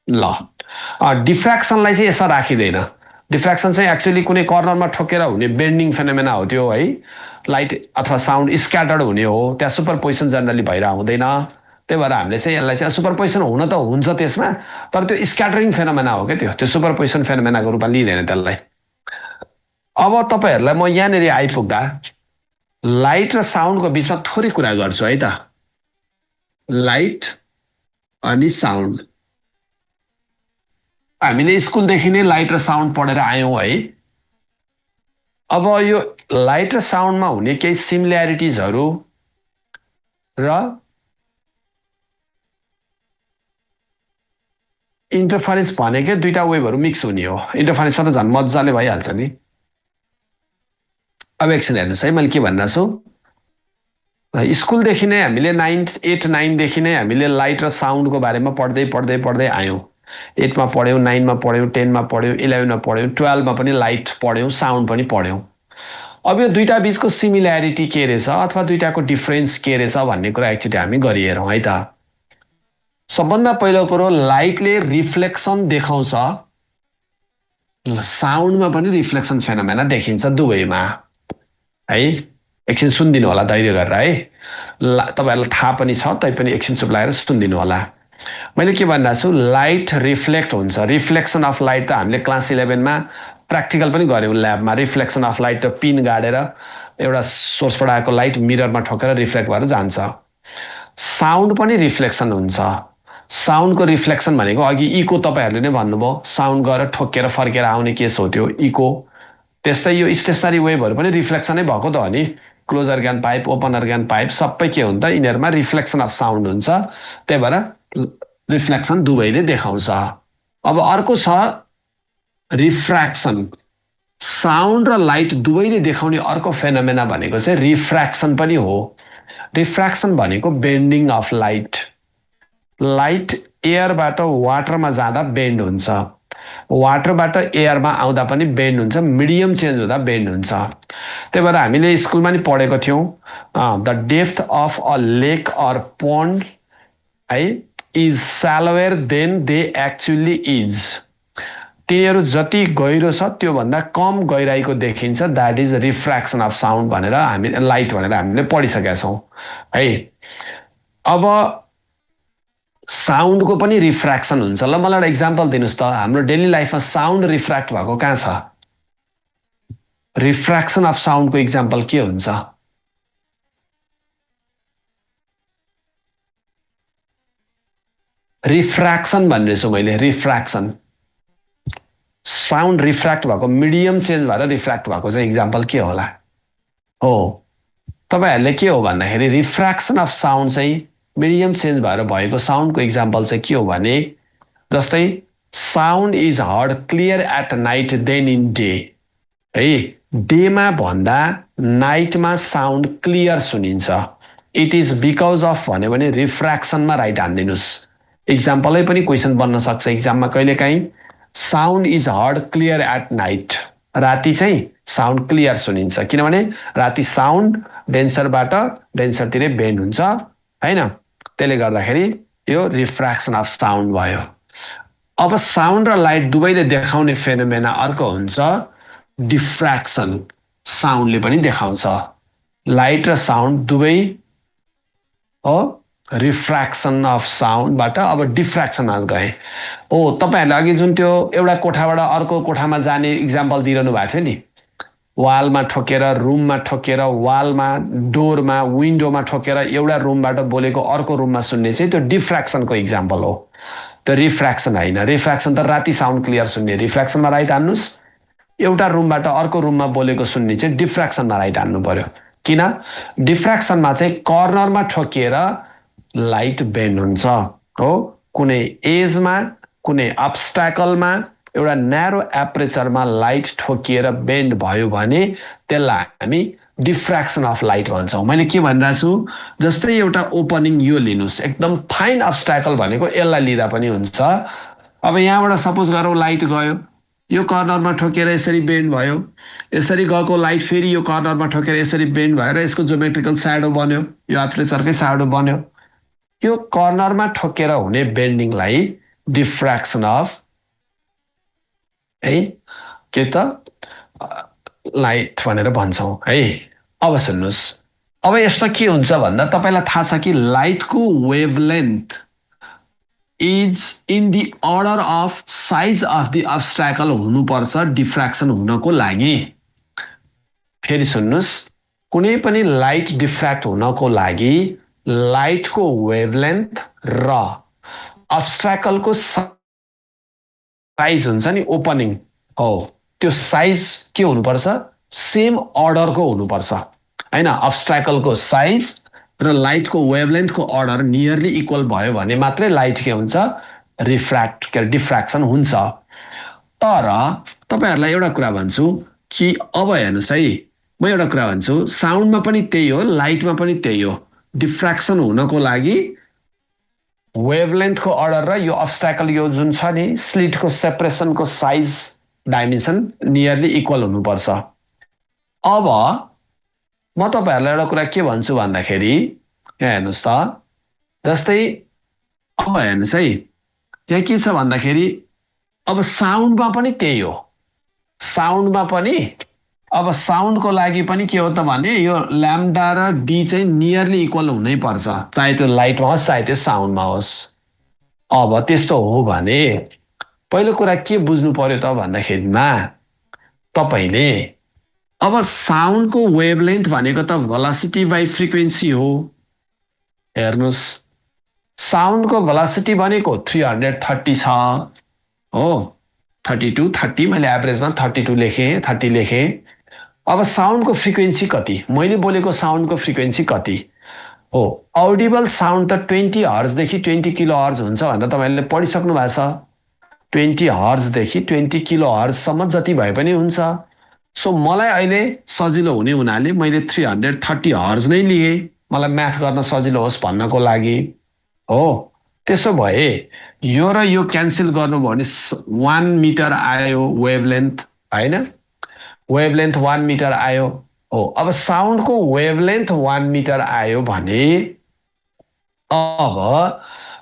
ल डिफ्र्याक्सनलाई चाहिँ यसमा राखिदैन डिफ्र्याक्सन चाहिँ एक्चुअली कुनै कर्नरमा ठोकेर हुने बेन्डिङ फेनोमेना हो त्यो है लाइट अथवा साउन्ड स्क्याटर्ड हुने हो त्यहाँ सुपरपोजिसन जनरली भएर हुँदैन त्यही भएर हामीले चाहिँ यसलाई चाहिँ सुपरपोजिसन हुन त हुन्छ त्यसमा तर त्यो स्क्याटरिङ फेनोमेना हो क्या त्यो सुपरपोजिसन फेनोमेनाको रूपमा लिँदैन त्यसलाई अब तपाईहरुलाई म यहाँनेरि आइपुग्दा लाइट र साउन्डको बीचमा थोरै कुरा गर्छु है त लाइट अनि साउन्ड हामीले स्कुलदेखि नै लाइट र साउन्ड पढेर आयौं है अब यो लाइट र साउन्डमा हुने केही सिमिल्यारिटिजहरू र इन्टरफरेन्स भनेकै दुईटा वेभहरू मिक्स हुने हो इन्टरफरेन्समा त झन् मजाले भइहाल्छ नि अब एकछिन हेर्नुहोस् है मैले के भन्दैछु स्कुलदेखि नै हामीले 8 9 देखि नै हामीले लाइट र साउन्डको बारेमा पढ्दै आयौं 8 मा पढ्यौं 9 मा पढ्यौं 10 मा पढ्यौं 11 मा पढ्यौं 12 मा पनि लाइट पढ्यौं साउन्ड पनि पढ्यौं अब यो दुईटा बीचको सिमिल्यारिटी के रहेछ अथवा दुईटाको डिफरेन्स के रहेछ भन्ने कुरा एकचोटि हामी गरिहेरौं है त सबभन्दा पहिलो कुरो लाइटले रिफ्लेक्सन देखाउँछ साउन्डमा पनि रिफ्लेक्सन फेनोमेना देखिन्छ दुवैमा है एकछिन सुनिदिनु होला धैर्य गरेर है तपाईहरुलाई थाहा पनि छ तैपनि एकछिन चुप लागेर सुनिदिनु होला मैले के भन्दैछु लाइट रिफ्लेक्ट हुन्छ रिफ्लेक्सन अफ लाइट त हामीले क्लास 11 मा प्र्याक्टिकल पनि गर्यौं ल्याबमा रिफ्लेक्सन अफ लाइट त पिन गाडेर एउटा सोर्सबाट आएको लाइट मिररमा ठोकेर रिफ्लेक्ट भएर जान्छ साउन्ड पनि रिफ्लेक्सन हुन्छ साउन्डको रिफ्लेक्सन भनेको अघि इको तपाईहरुले नै भन्नुभयो साउन्ड गएर ठोकेर फर्केर आउने केस हो त्यो इको त्यस्तै यो स्टेशनरी वेभहरु पनि रिफ्लेक्सनै भएको त हो नि close organ pipe open organ pipe सबै के हुन्छ यिनीहरुमा रिफ्लेक्सन अफ साउन्ड हुन्छ त्यही भएर रिफ्लेक्सन दुवैले देखाउँछ अब अर्को छ रिफ्र्याक्सन साउन्ड र लाइट दुवैले देखाउने अर्को फेनोमेना भनेको चाहिँ रिफ्र्याक्सन पनि हो रिफ्र्याक्सन भनेको बेन्डिङ अफ लाइट लाइट एयरबाट वाटरमा जाँदा बेन्ड हुन्छ वाटरबाट एयरमा आउँदा पनि बेन्ड हुन्छ मिडियम चेन्ज हुँदा बेन्ड हुन्छ त्यही भएर हामीले स्कुलमा नि पढेको थियौं the depth of a lake or pond है is shallower than they actually is तिनीहरू जति गहिरो छ त्यो भन्दा कम गहिराईको देखिन्छ that is refraction of sound भनेर हामी लाइट भनेर हामीले पढिसकेका छौं है अब साउन्डको पनि रिफ्र्याक्सन हुन्छ ल मलाई एउटा एक्जाम्पल दिनुस् त हाम्रो डेली लाइफमा साउन्ड रिफ्र्याक्ट भएको कहाँ छ रिफ्र्याक्सन अफ साउन्डको एक्जाम्पल के हुन्छ रिफ्र्याक्सन भन्दैछु मैले रिफ्र्याक्सन साउन्ड रिफ्र्याक्ट भएको मिडियम चेन्ज भएर रिफ्र्याक्ट भएको चाहिँ एक्जाम्पल के होला हो तपाईहरुले के हो भन्दाखेरि रिफ्र्याक्सन अफ साउन्ड चाहिँ मिडियम चेन्ज भएर भएको साउन्डको एक्जाम्पल चाहिँ के हो भने जस्तै sound is heard clear at night than in day है डेमा भन्दा नाइटमा साउन्ड क्लियर सुनिन्छ इट इज बिकज अफ भन्यो भने रिफ्र्याक्सनमा राइट हान्दिनुस् एक्जाम्पलै पनि क्वेशन बन्न सक्छ एक्जाममा कहिलेकाहीँ sound is heard clear at night राति चाहिँ साउन्ड क्लियर सुनिन्छ किनभने राति साउन्ड डेन्सरबाट डेन्सरतिरै बेन्ड हुन्छ हैन त्यसले गर्दाखेरि यो रिफ्र्याक्सन अफ साउन्ड भयो अब साउन्ड र लाइट दुवैले देखाउने फेनोमेना अर्को हुन्छ डिफ्र्याक्सन साउन्डले पनि देखाउँछ लाइट र साउन्ड दुवै हो रिफ्र्याक्सन अफ साउन्डबाट अब डिफ्र्याक्सनमा गए हो तपाईहरुले अघि जुन त्यो एउटा कोठाबाट अर्को कोठामा जाने एक्जाम्पल दिइरहनु भएको थियो नि वालमा ठोकेर रुममा ठोकेर वालमा डोरमा विन्डोमा ठोकेर एउटा रुमबाट बोलेको अर्को रुममा सुन्ने चाहिँ त्यो डिफ्र्याक्सनको एक्जाम्पल हो त्यो रिफ्र्याक्सन हैन रिफ्र्याक्सन त राति साउन्ड क्लियर सुन्ने रिफ्र्याक्सनमा राइट हान्नुस् एउटा रुमबाट अर्को रुममा बोलेको सुन्ने चाहिँ डिफ्र्याक्सनमा राइट हान्नु पर्यो किन डिफ्र्याक्सनमा चाहिँ कर्नरमा ठोकिएर लाइट बेन्ड हुन्छ हो कुनै एजमा कुनै अब्स्ट्याकलमा एउटा न्यारो एपरेचरमा लाइट ठोकिएर बेन्ड भयो भने त्यसलाई हामी डिफ्र्याक्सन अफ लाइट भन्छौं मैले के भनिरहेको छु जस्तै एउटा ओपनिङ यो लिनुस् एकदम फाइन अब्स्ट्याकल भनेको यसलाई लिदा पनि हुन्छ अब यहाँबाट सपोज गरौँ लाइट गयो यो कर्नरमा ठोकेर यसरी बेन्ड भयो यसरी गएको लाइट फेरि यो कर्नरमा ठोकेर यसरी बेन्ड भएर यसको ज्योमेट्रिकल स्याडो बन्यो यो एपरेचरकै स्याडो बन्यो यो कर्नरमा ठोकेर हुने बेन्डिङलाई डिफ्र्याक्सन अफ है के त लाइट भनेर भन्छौं है अब सुन्नुस् अब यसमा के हुन्छ भन्दा तपाईलाई थाहा छ कि लाइटको wavelength is in the order of size of the obstacle हुनुपर्छ डिफ्र्याक्सन हुनको लागि फेरि सुन्नुस् कुनै पनि लाइट डिफ्र्याक्ट हुनको लागि लाइटको वेभलेन्थ र अब्स्ट्याकलको साइज हुन्छ नि ओपनिङ हो त्यो साइज के हुनुपर्छ सेम अर्डरको हुनुपर्छ हैन अब्स्ट्याकलको साइज र लाइटको वेभलेन्थको अर्डर नियरली इक्वल भयो भने मात्रै लाइट के हुन्छ रिफ्र्याक्ट के डिफ्र्याक्सन हुन्छ तर तपाईहरुलाई एउटा कुरा भन्छु कि अब हेर्नुस् है म एउटा कुरा भन्छु साउन्डमा पनि त्यही हो लाइटमा पनि त्यही हो डिफ्र्याक्सन हुनको लागि वेभलेन्थको अर्डर र यो अब्स्ट्याकल यो जुन छ नि स्लिटको सेपरेसनको साइज डाइमेन्सन नियरली इक्वल हुनुपर्छ अब म तपाईहरुलाई एउटा कुरा के भन्छु भन्दाखेरि यहाँ हेर्नुस् त जस्तै अब हेर्नुस् है यहाँ के छ भन्दाखेरि अब साउन्डमा पनि त्यही हो साउन्डमा पनि अब साउन्डको लागि पनि के हो त भने यो ल्याम्डा र डी चाहिँ नियरली इक्वल हुनै पर्छ चाहे त्यो लाइटमा होस् चाहे त्यो साउन्डमा होस् अब त्यस्तो हो भने पहिलो कुरा के बुझ्नु पर्यो त भन्दाखेरिमा तपाईले अब साउन्डको वेभलेन्थ भनेको त भेलोसिटी बाइ फ्रिक्वेन्सी हो हेर्नुस् साउन्डको भेलोसिटी भनेको 330 छ हो 32 30 मैले एभरेजमा 32 लेखे 30 लेखे अब साउन्डको फ्रिक्वेन्सी कति, मैले बोलेको साउन्डको फ्रिक्वेन्सी कति हो, अडिबल साउन्ड त 20 हर्जदेखि 20 किलो हर्ज हुन्छ भनेर तपाईँले पढिसक्नु भएको छ। 20 हर्जदेखि 20 किलो हर्जसम्म जति भए पनि हुन्छ। सो मलाई अहिले सजिलो हुने हुनाले मैले 330 हर्ज नै लिएँ, मलाई म्याथ गर्न सजिलो होस् भन्नको लागि हो। त्यसो भए यो र यो क्यान्सल गर्नुभयो भने 1 मिटर आयो वेभलेन्थ, होइन? वेभलेन्थ 1 मिटर आयो हो। अब साउन्डको वेभलेन्थ 1 मिटर आयो भने अब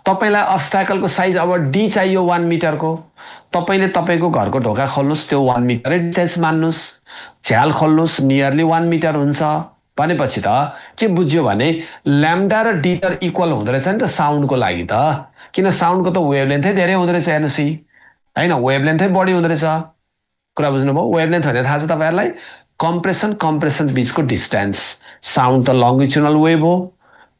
तपाईँलाई अब्स्ट्याकलको साइज अब डी चाहियो 1 मिटरको। तपाईँले तपाईँको घरको ढोका खोल्नुहोस्, त्यो 1 मिटरै डिस्टेन्स मान्नुहोस्। झ्याल खोल्नुहोस्, नियरली 1 मिटर हुन्छ भनेपछि त के बुझ्यो भने ल्याम्डा र डी त इक्वल हुँदो रहेछ नि त साउन्डको लागि त, किन साउन्डको त वेभलेन्थै धेरै हुँदो रहेछ हेर्नुहोस् होइन, वेभलेन्थै बढी हुँदो रहेछ। कुरा बुझ्नुभयो? वेभलेन्थ भने थाहा छ तपाईँहरूलाई, कम्प्रेसन बिचको डिस्टेन्स। साउन्ड त लङ्गिट्युडनल वेभ हो,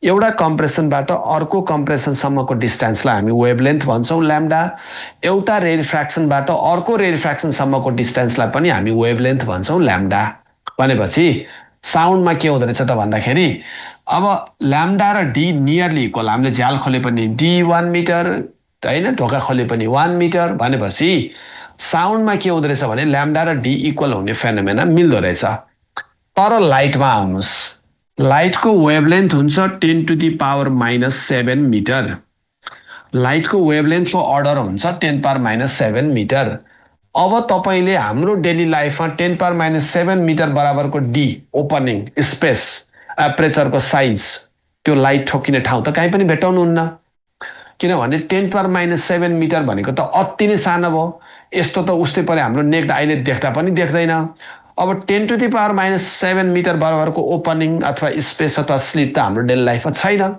एउटा कम्प्रेसनबाट अर्को कम्प्रेसनसम्मको डिस्टेन्सलाई हामी वेभलेन्थ भन्छौँ ल्याम्डा। एउटा रेडिफ्र्याक्सनबाट अर्को रेडिफ्र्याक्सनसम्मको डिस्टेन्सलाई पनि हामी वेभलेन्थ भन्छौँ ल्याम्डा। भनेपछि साउन्डमा के हुँदो रहेछ त भन्दाखेरि अब ल्याम्डा र डी नियरली इक्वल। हामीले झ्याल खोले पनि डी 1 मिटर, होइन, ढोका खोले पनि 1 मिटर भनेपछि साउन्डमा के हुँदो रहेछ भने ल्याम्डा र डी इक्वल हुने फेनोमेना मिल्दो रहेछ। तर लाइटमा आउनुहोस्, लाइटको वेभलेन्थ हुन्छ 10⁻⁻7 मिटर। लाइटको वेभलेन्थको अर्डर हुन्छ 10⁻⁻7 मिटर। अब तपाईँले हाम्रो डेली लाइफमा 10⁻⁻7 मिटर बराबरको डी ओपनिङ स्पेस एपरेचरको साइज, त्यो लाइट ठोकिने ठाउँ त कहीँ पनि भेटाउनुहुन्न, किनभने 10⁻⁻7 मिटर भनेको त अति नै सानो भयो। यस्तो त उस्तै परे हाम्रो नेक्ड आइले देख्दा पनि देख्दैन। अब 10⁻⁻7 मिटर बराबरको ओपनिङ अथवा स्पेस अथवा स्लिट त हाम्रो डेली लाइफमा छैन।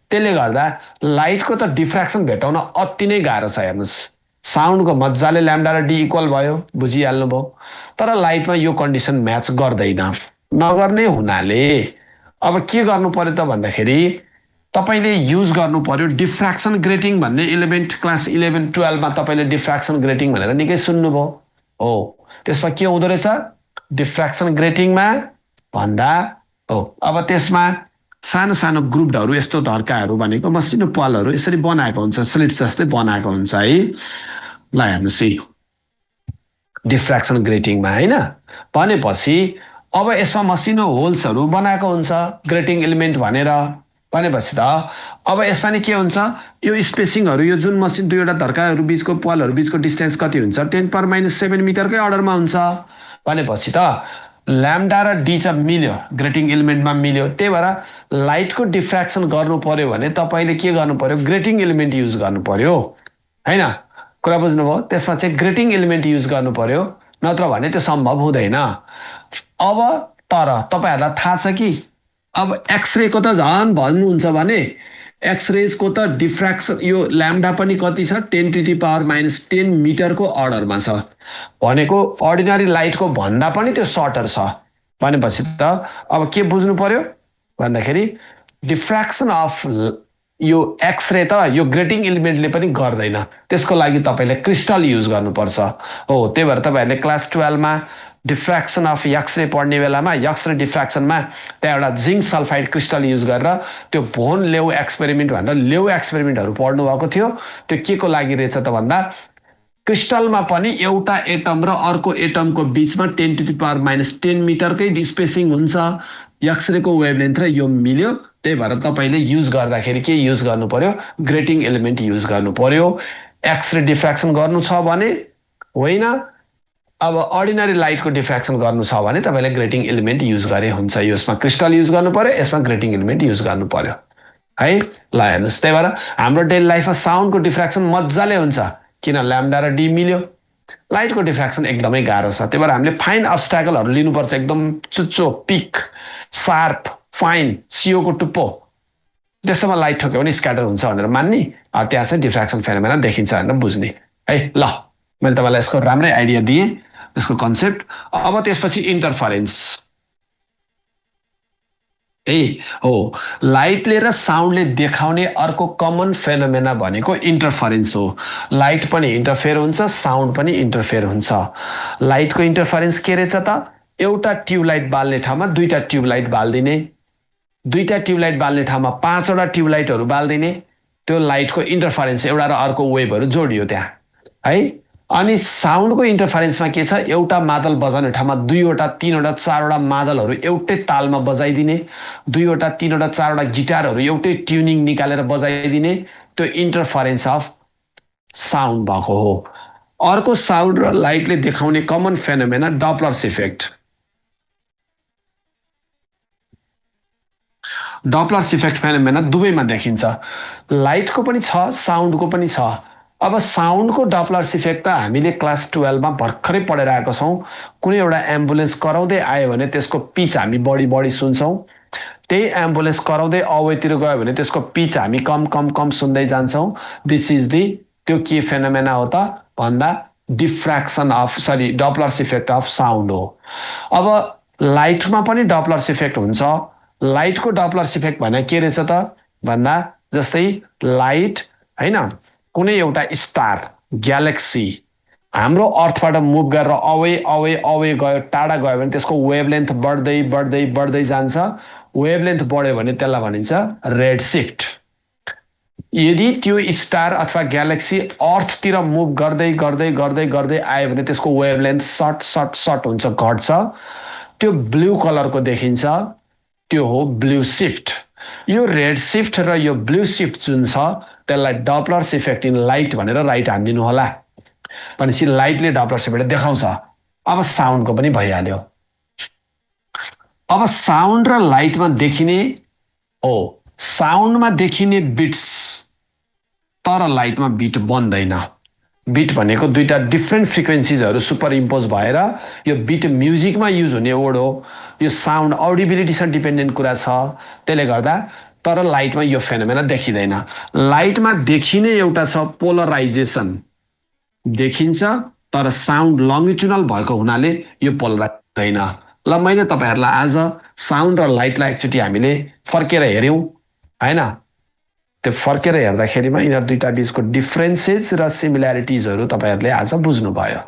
त्यसले गर्दा लाइटको त डिफ्र्याक्सन भेटाउन अति नै गाह्रो छ। हेर्नुहोस्, साउन्डको मजाले ल्याम्डा र डी इक्वल भयो, बुझिहाल्नुभयो। तर लाइटमा यो कन्डिसन म्याच गर्दैन। नगर्ने हुनाले अब के गर्नु पर्यो त भन्दाखेरि तपाईँले युज गर्नु पर्यो डिफ्र्याक्सन ग्रेटिङ भन्ने। क्लास 11-12मा तपाईँले डिफ्र्याक्सन ग्रेटिङ भनेर निकै सुन्नुभयो हो। त्यसमा के हुँदो रहेछ डिफ्र्याक्सन ग्रेटिङमा भन्दा हो, अब त्यसमा सानो सानो ग्रुपहरू, यस्तो धर्काहरू भनेको मसिनो पलहरू यसरी बनाएको हुन्छ, स्लिट्स जस्तै बनाएको हुन्छ है। ल हेर्नुहोस् है, डिफ्र्याक्सन ग्रेटिङमा, होइन, भनेपछि अब यसमा मसिनो होल्सहरू बनाएको हुन्छ ग्रेटिङ एलिमेन्ट भनेर। भनेपछि त अब यसमा नि के हुन्छ, यो स्पेसिङहरू, यो जुन मसिन दुईवटा धर्काहरू बिचको पलहरू बिचको डिस्टेन्स कति हुन्छ 10⁻⁻7 मिटरकै अर्डरमा हुन्छ। भनेपछि त ल्याम्डा र डी चाहिँ मिल्यो, ग्रेटिङ एलिमेन्टमा मिल्यो। त्यही भएर लाइटको डिफ्र्याक्सन गर्नु पर्यो भने तपाईँले के गर्नु पर्यो, ग्रेटिङ एलिमेन्ट युज गर्नु पर्यो, होइन? कुरा बुझ्नुभयो? त्यसमा चाहिँ ग्रेटिङ एलिमेन्ट युज गर्नु पर्यो, नत्र भने त्यो सम्भव हुँदैन। अब तर तपाईँहरूलाई थाहा छ कि अब एक्सरेको त झन् भन्नुहुन्छ भने एक्सरेजको त डिफ्र्याक्सन यो ल्याम्डा पनि कति छ 10⁻⁻10 मिटरको अर्डरमा छ। भनेको अर्डिनरी लाइटको भन्दा पनि त्यो सर्टर छ। भनेपछि त अब के बुझ्नु पर्यो भन्दाखेरि डिफ्र्याक्सन अफ यो एक्सरे त यो ग्रेटिङ एलिमेन्टले पनि गर्दैन, त्यसको लागि तपाईँले क्रिस्टल युज गर्नुपर्छ हो। त्यही भएर तपाईँहरूले क्लास 12मा डिफ्र्याक्सन अफ एक्सरे पढ्ने बेलामा एक्सरे डिफ्र्याक्सनमा त्यहाँ एउटा जिङ्क सल्फाइड क्रिस्टल युज गरेर त्यो भोन लेउ एक्सपेरिमेन्ट भनेर लेउ एक्सपेरिमेन्टहरू पढ्नु भएको थियो। त्यो के को लागि रहेछ त भन्दा क्रिस्टलमा पनि एउटा एटम र अर्को एटमको बिचमा 10⁻⁻10 मिटरकै स्पेसिङ हुन्छ। एक्सरेको वेभलेन्थ र यो मिल्यो, त्यही भएर तपाईँले युज गर्दाखेरि के युज गर्नु पर्यो, ग्रेटिङ एलिमेन्ट युज गर्नु पर्यो। एक्सरे डिफ्र्याक्सन गर्नु छ भने होइन, अब अर्डिनरी लाइटको डिफ्र्याक्सन गर्नु छ भने तपाईँले ग्रेटिङ एलिमेन्ट युज गरे हुन्छ। यसमा क्रिस्टल युज गर्नु पर्यो, यसमा ग्रेटिङ एलिमेन्ट युज गर्नु पर्यो है। ल हेर्नुहोस्, त्यही भएर हाम्रो डेली लाइफमा साउन्डको डिफ्र्याक्सन मजाले हुन्छ, किन ल्याम्डा र डी मिल्यो। लाइटको डिफ्र्याक्सन एकदमै गाह्रो छ। त्यही भएर हामीले फाइन अब्स्ट्याकलहरू लिनुपर्छ, एकदम चुच्चो, पिक, सार्प, फाइन, सियोको टुप्पो, त्यस्तोमा लाइट ठोक्यो भने स्क्याटर हुन्छ भनेर मान्ने, त्यहाँ चाहिँ डिफ्र्याक्सन फेनोमेना देखिन्छ भनेर बुझ्ने है। ल मैले तपाईँलाई यसको राम्रै आइडिया दिएँ, यसको कन्सेप्ट। अब त्यसपछि इन्टरफरेन्स हो। लाइटले र साउन्डले देखाउने अर्को कमन फेनोमेना भनेको इन्टरफरेन्स हो। लाइट पनि इन्टरफेयर हुन्छ, साउन्ड पनि इन्टरफेयर हुन्छ। लाइटको इन्टरफरेन्स के रहेछ त, एउटा ट्युबलाइट बाल्ने ठाउँमा दुईटा ट्युबलाइट बाल्दिने, दुईटा ट्युबलाइट बाल्ने ठाउँमा 5वटा ट्युबलाइटहरू बाल्दिने, त्यो लाइटको इन्टरफरेन्स एउटा र अर्को वेभहरू जोडियो त्यहाँ है। अनि साउन्डको इन्टरफरेन्समा के छ, एउटा मादल बजाउने ठाउँमा 2वटा 3वटा 4वटा मादलहरू एउटै तालमा बजाइदिने, 2वटा 3वटा 4वटा गिटारहरू एउटै ट्युनिङ निकालेर बजाइदिने, त्यो इन्टरफरेन्स अफ साउन्ड भएको हो। अर्को साउन्ड र लाइटले देखाउने common phenomena Doppler's effect. Doppler's effect phenomena दुवैमा देखिन्छ, लाइटको पनि छ साउन्डको पनि छ। अब साउन्डको डपलर्स इफेक्ट त हामीले क्लास 12 मा भर्खरै पढेर आएको छौँ। कुनै एउटा एम्बुलेन्स कराउँदै आयो भने त्यसको पिच हामी बढी बढी सुन्छौँ, त्यही एम्बुलेन्स कराउँदै अवेतिर गयो भने त्यसको पिच हामी कम कम कम सुन्दै जान्छौँ। दिस इज दि त्यो के फेनोमेना हो त भन्दा डिफ्र्याक्सन अफ डपलर्स इफेक्ट अफ साउन्ड हो। अब लाइटमा पनि डपलर्स इफेक्ट हुन्छ। लाइटको डपलर्स इफेक्ट भने के रहेछ त भन्दा जस्तै लाइट हैन, कुनै एउटा स्टार ग्यालेक्सी हाम्रो अर्थबाट मुभ गरेर अवे अवे अवे गयो, टाढा गयो भने त्यसको वेभलेन्थ बढ्दै बढ्दै बढ्दै जान्छ। वेभलेन्थ बढ्यो भने त्यसलाई भनिन्छ रेड शिफ्ट। यदि त्यो स्टार अथवा ग्यालेक्सी अर्थतिर मुभ गर्दै गर्दै गर्दै गर्दै आयो भने त्यसको वेभलेन्थ सर्ट सर्ट सर्ट हुन्छ, घट्छ, त्यो ब्लू कलरको देखिन्छ, त्यो हो ब्लू शिफ्ट। यो रेड शिफ्ट र यो ब्लू शिफ्ट जुन छ त्यसलाई डपलर्स इफेक्ट इन लाइट भनेर राइट हानिदिनु होला। भनेपछि लाइटले डपलर्स इफेक्ट देखाउँछ। अब साउन्डको पनि भइहाल्यो। अब साउन्ड र लाइटमा देखिने साउन्डमा देखिने बिट्स तर लाइटमा बिट बन्दैन। बिट भनेको दुईटा डिफ्रेन्ट फ्रिक्वेन्सिजहरू सुपर इम्पोज भएर यो बिट म्युजिकमा युज हुने वर्ड हो। यो साउन्ड अडिबिलिटीसँग डिपेन्डेन्ट कुरा छ, त्यसले गर्दा तर लाइटमा यो फेनोमेना देखिँदैन। लाइटमा देखिने एउटा छ पोलराइजेसन, देखिन्छ तर साउन्ड लङ्गिट्युडनल भएको हुनाले यो पोलराइज हुँदैन। ल मैले तपाईँहरूलाई आज साउन्ड र लाइटलाई एकचोटि हामीले फर्केर हेऱ्यौँ हैन। त्यो फर्केर हेर्दाखेरिमा यिनीहरू दुईटा बिचको डिफ्रेन्सेस र सिमिल्यारिटिजहरू तपाईँहरूले आज बुझ्नुभयो।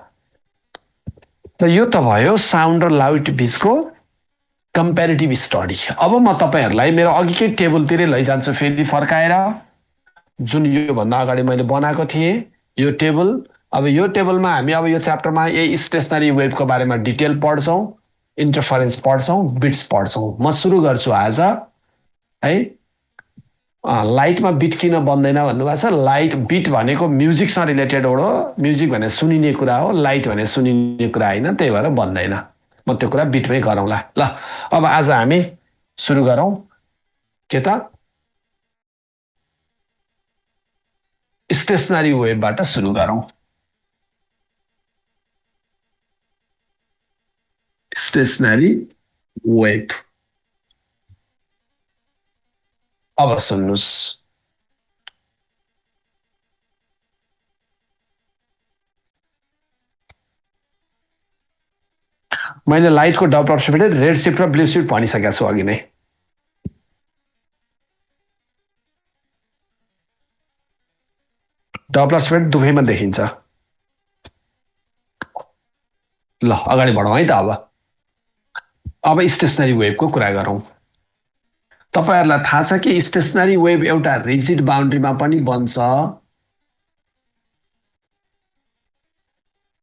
र यो त भयो साउन्ड र लाइट बिचको कम्पेरिटिभ स्टडी। अब म तपाईँहरूलाई मेरो अघिकै टेबलतिरै लैजान्छु फेरि फर्काएर, जुन योभन्दा अगाडि मैले बनाएको थिएँ यो टेबल। अब यो टेबलमा हामी अब यो च्याप्टरमा यही स्टेसनरी वेभको बारेमा डिटेल पढ्छौँ, इन्टरफरेन्स पढ्छौँ, बिट्स पढ्छौँ। म सुरु गर्छु आज है। लाइटमा बिट किन बन्दैन भन्नुभएको छ। लाइट बिट भनेको म्युजिकसँग रिलेटेड हो, म्युजिक भने सुनिने कुरा हो, लाइट भने सुनिने कुरा होइन, त्यही भएर बन्दैन। म त्यो कुरा बिटमै गरौँला। ल अब आज हामी सुरु गरौँ के त स्टेसनरी वेभबाट सुरु गरौँ। स्टेसनरी वेभ अब सुन्नुस्। मैले लाइटको डपलर शिफ्ट, रेड शिफ्ट र ब्लू शिफ्ट भनिसकेको छु अघि नै। डपलर शिफ्ट दुवैमा देखिन्छ। ल अगाडि बढौँ है त। अब स्टेसनरी वेभको कुरा गरौँ। तपाईहरुलाई थाहा छ कि स्टेसनरी वेभ एउटा रिजिड बाउन्ड्रीमा पनि बन्छ।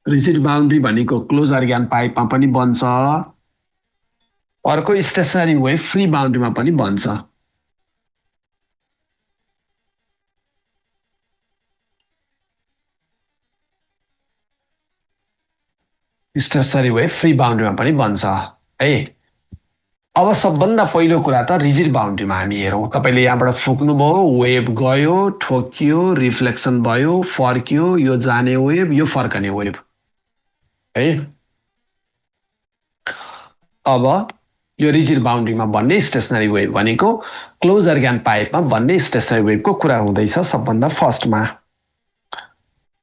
रिजिड बाउन्ड्री भनेको क्लोज अर्ग्यान पाइपमा पनि बन्छ। अर्को स्टेसनरी वेभ फ्री बाउन्ड्रीमा पनि बन्छ। स्टेसनरी वेभ फ्री बाउन्ड्रीमा पनि बन्छ है। अब सबभन्दा पहिलो कुरा त रिजिड बाउन्ड्रीमा हामी हेरौँ। तपाईले यहाँबाट फुक्नुभयो, वेभ गयो, ठोकियो, रिफ्लेक्सन भयो, फर्कियो, यो जाने वेभ, यो फर्कने वेभ है। अब यो रिजिड बाउन्ड्रीमा बन्ने स्टेसनरी वेभ भनेको क्लोज अर्ग्यान पाइपमा बन्ने स्टेसनरी वेभको कुरा हुँदैछ सबभन्दा फर्स्टमा।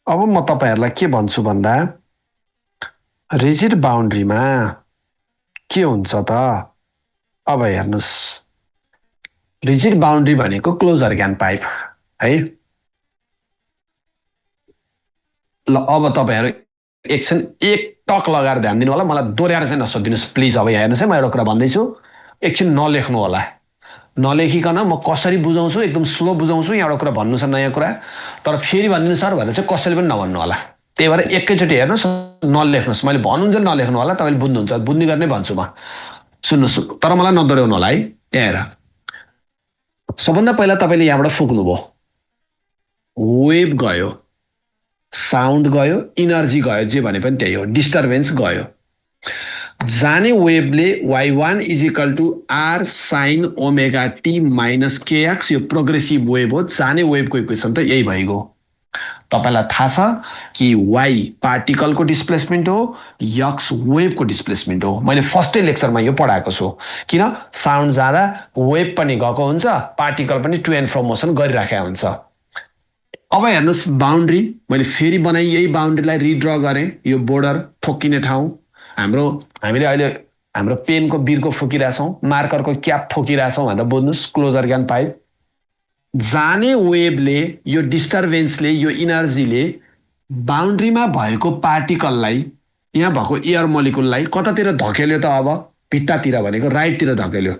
अब म तपाईहरुलाई के भन्छु भन्दा रिजिड बाउन्ड्रीमा के हुन्छ त। अब हेर्नुस्, रिजिड बाउन्ड्री भनेको क्लोज अर्ग्यान पाइप है। ल अब तपाईहरु एकछिन एक टक लगाएर ध्यान दिनु होला, मलाई दोहोऱ्याएर चाहिँ नसोधिदिनुहोस् प्लिज। अब यहाँ हेर्नुहोस् है, म एउटा कुरा भन्दैछु, एकछिन नलेख्नु होला। नलेखिकन म कसरी बुझाउँछु, एकदम स्लो बुझाउँछु, यहाँ एउटा कुरा भन्नु छ नयाँ कुरा, तर फेरि भनिदिनु सर भनेर चाहिँ कसैले पनि नभन्नु होला। त्यही भएर एकैचोटि हेर्नुहोस्, नलेख्नुहोस्। मैले भन्नुहुन्छ नलेख्नु होला, तपाईँले बुझ्नुहुन्छ, बुझ्ने गर्ने भन्छु म। सुन्नुहोस्, तर मलाई नदोहोऱ्याउनु होला है। यहाँ हेर, सबभन्दा पहिला तपाईँले यहाँबाट फुक्नुभयो, वेभ गयो, साउन्ड गयो, इनर्जी गयो, जे भने पनि त्यही हो, डिस्टर्बेन्स गयो। जाने वेभले y1 is equal to are sine omega t minus kx, यो प्रोग्रेसिभ वेभ हो। जाने वेभको इक्वेसन त यही भइगयो। तपाईँलाई थाहा छ कि y पार्टिकलको डिस्प्लेसमेन्ट हो, यक्स वेभको डिस्प्लेसमेन्ट हो। मैले फर्स्टै लेक्चरमा यो पढाएको छु। किन? साउन्ड जाँदा वेभ पनि गएको हुन्छ, पार्टिकल पनि टु एन्ड फ्रो मोसन गरिराखेको हुन्छ। अब हेर्नुहोस् बााउन्ड्री, मैले फेरि बनाएँ, यही बााउन्ड्रीलाई रिड्र गरेँ, यो बोर्डर ठोक्किने ठाउँ। हामीले अहिले हाम्रो पेनको बिर्को फुकिरहेछौँ, मार्करको क्याप फुकिरहेछौँ भनेर बुझ्नुहोस्, क्लोजर ज्ञान पाइप। जाने वेभले, यो डिस्टर्बेन्सले, यो इनर्जीले बााउन्ड्रीमा भएको पार्टिकललाई, यहाँ भएको एयर मोलिकुललाई कतातिर धकेल्यो त? अब भित्तातिर भनेको राइटतिर धकेल्यो